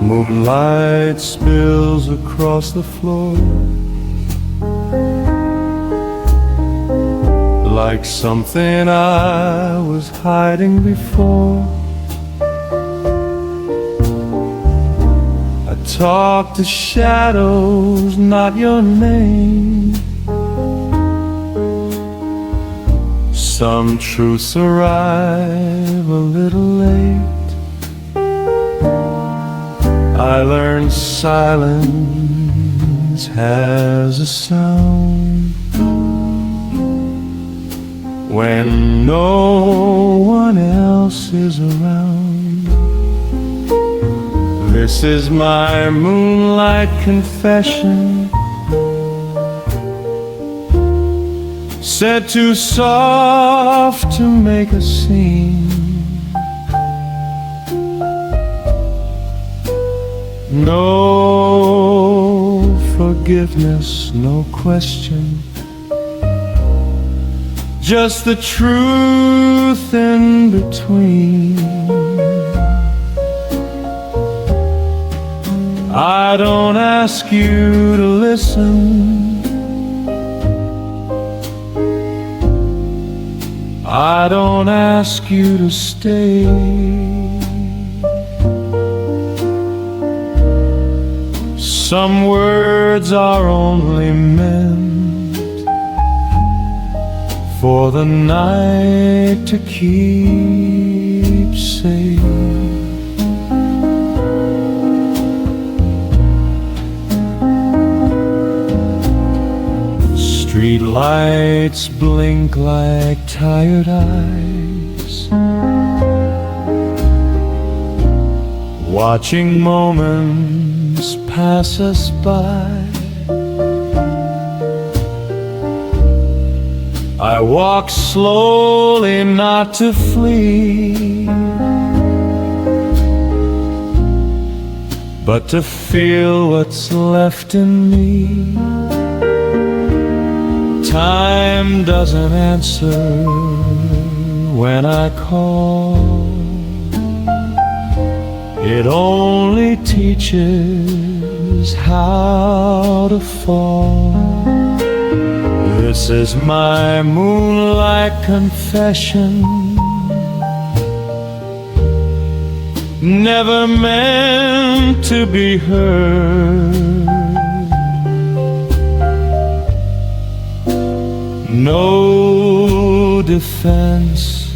Moonlight spills across the floor like something I was hiding before. I talk to shadows, not your name. Some truths arrive a little late. I learned silence has a sound when no one else is around. This is my moonlight confession, said too soft to make a scene. No forgiveness, no question, just the truth in between. I don't ask you to listen, I don't ask you to stay. Some words are only meant for the night to keep safe. Street lights blink like tired eyes, watching moments pass us by. I walk slowly, not to flee, but to feel what's left in me. Time doesn't answer when I call. It only teaches how to fall. This is my moonlight confession, never meant to be heard. No defense,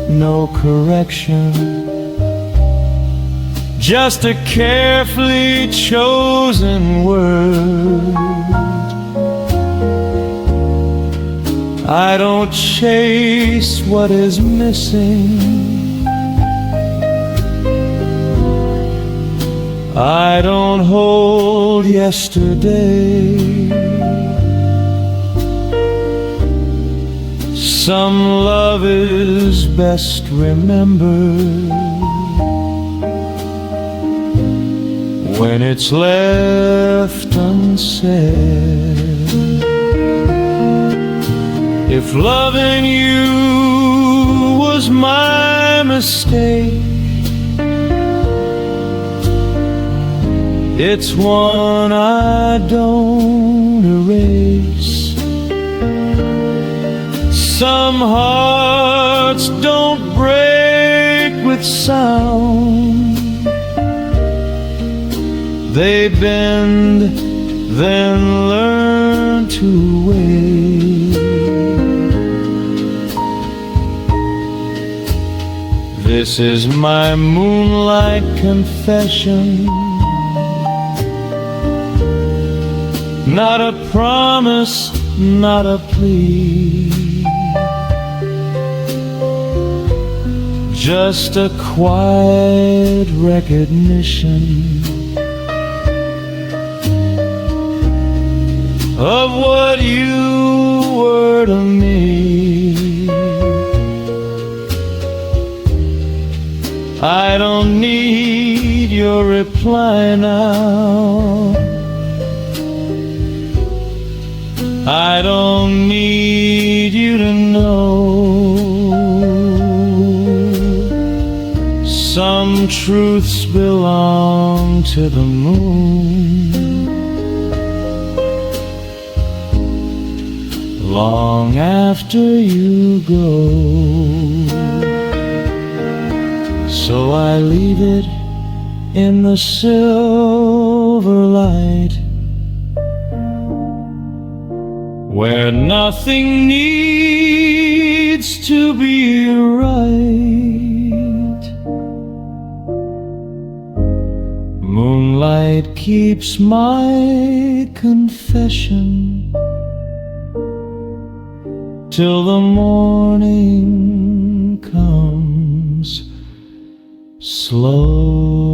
no correction, just a carefully chosen word. I don't chase what is missing, I don't hold yesterday. Some love is best remembered when it's left unsaid. If loving you was my mistake, it's one I don't erase. Some hearts don't break with sound, they bend, then learn to wait. This is my moonlight confession, not a promise, not a plea, just a quiet recognition of what you were to me. I don't need your reply now, I don't need you to know. Some truths belong to the moon, long after you go. So I leave it in the silver light, where nothing needs to be right. Moonlight keeps my confession till the morning comes slow.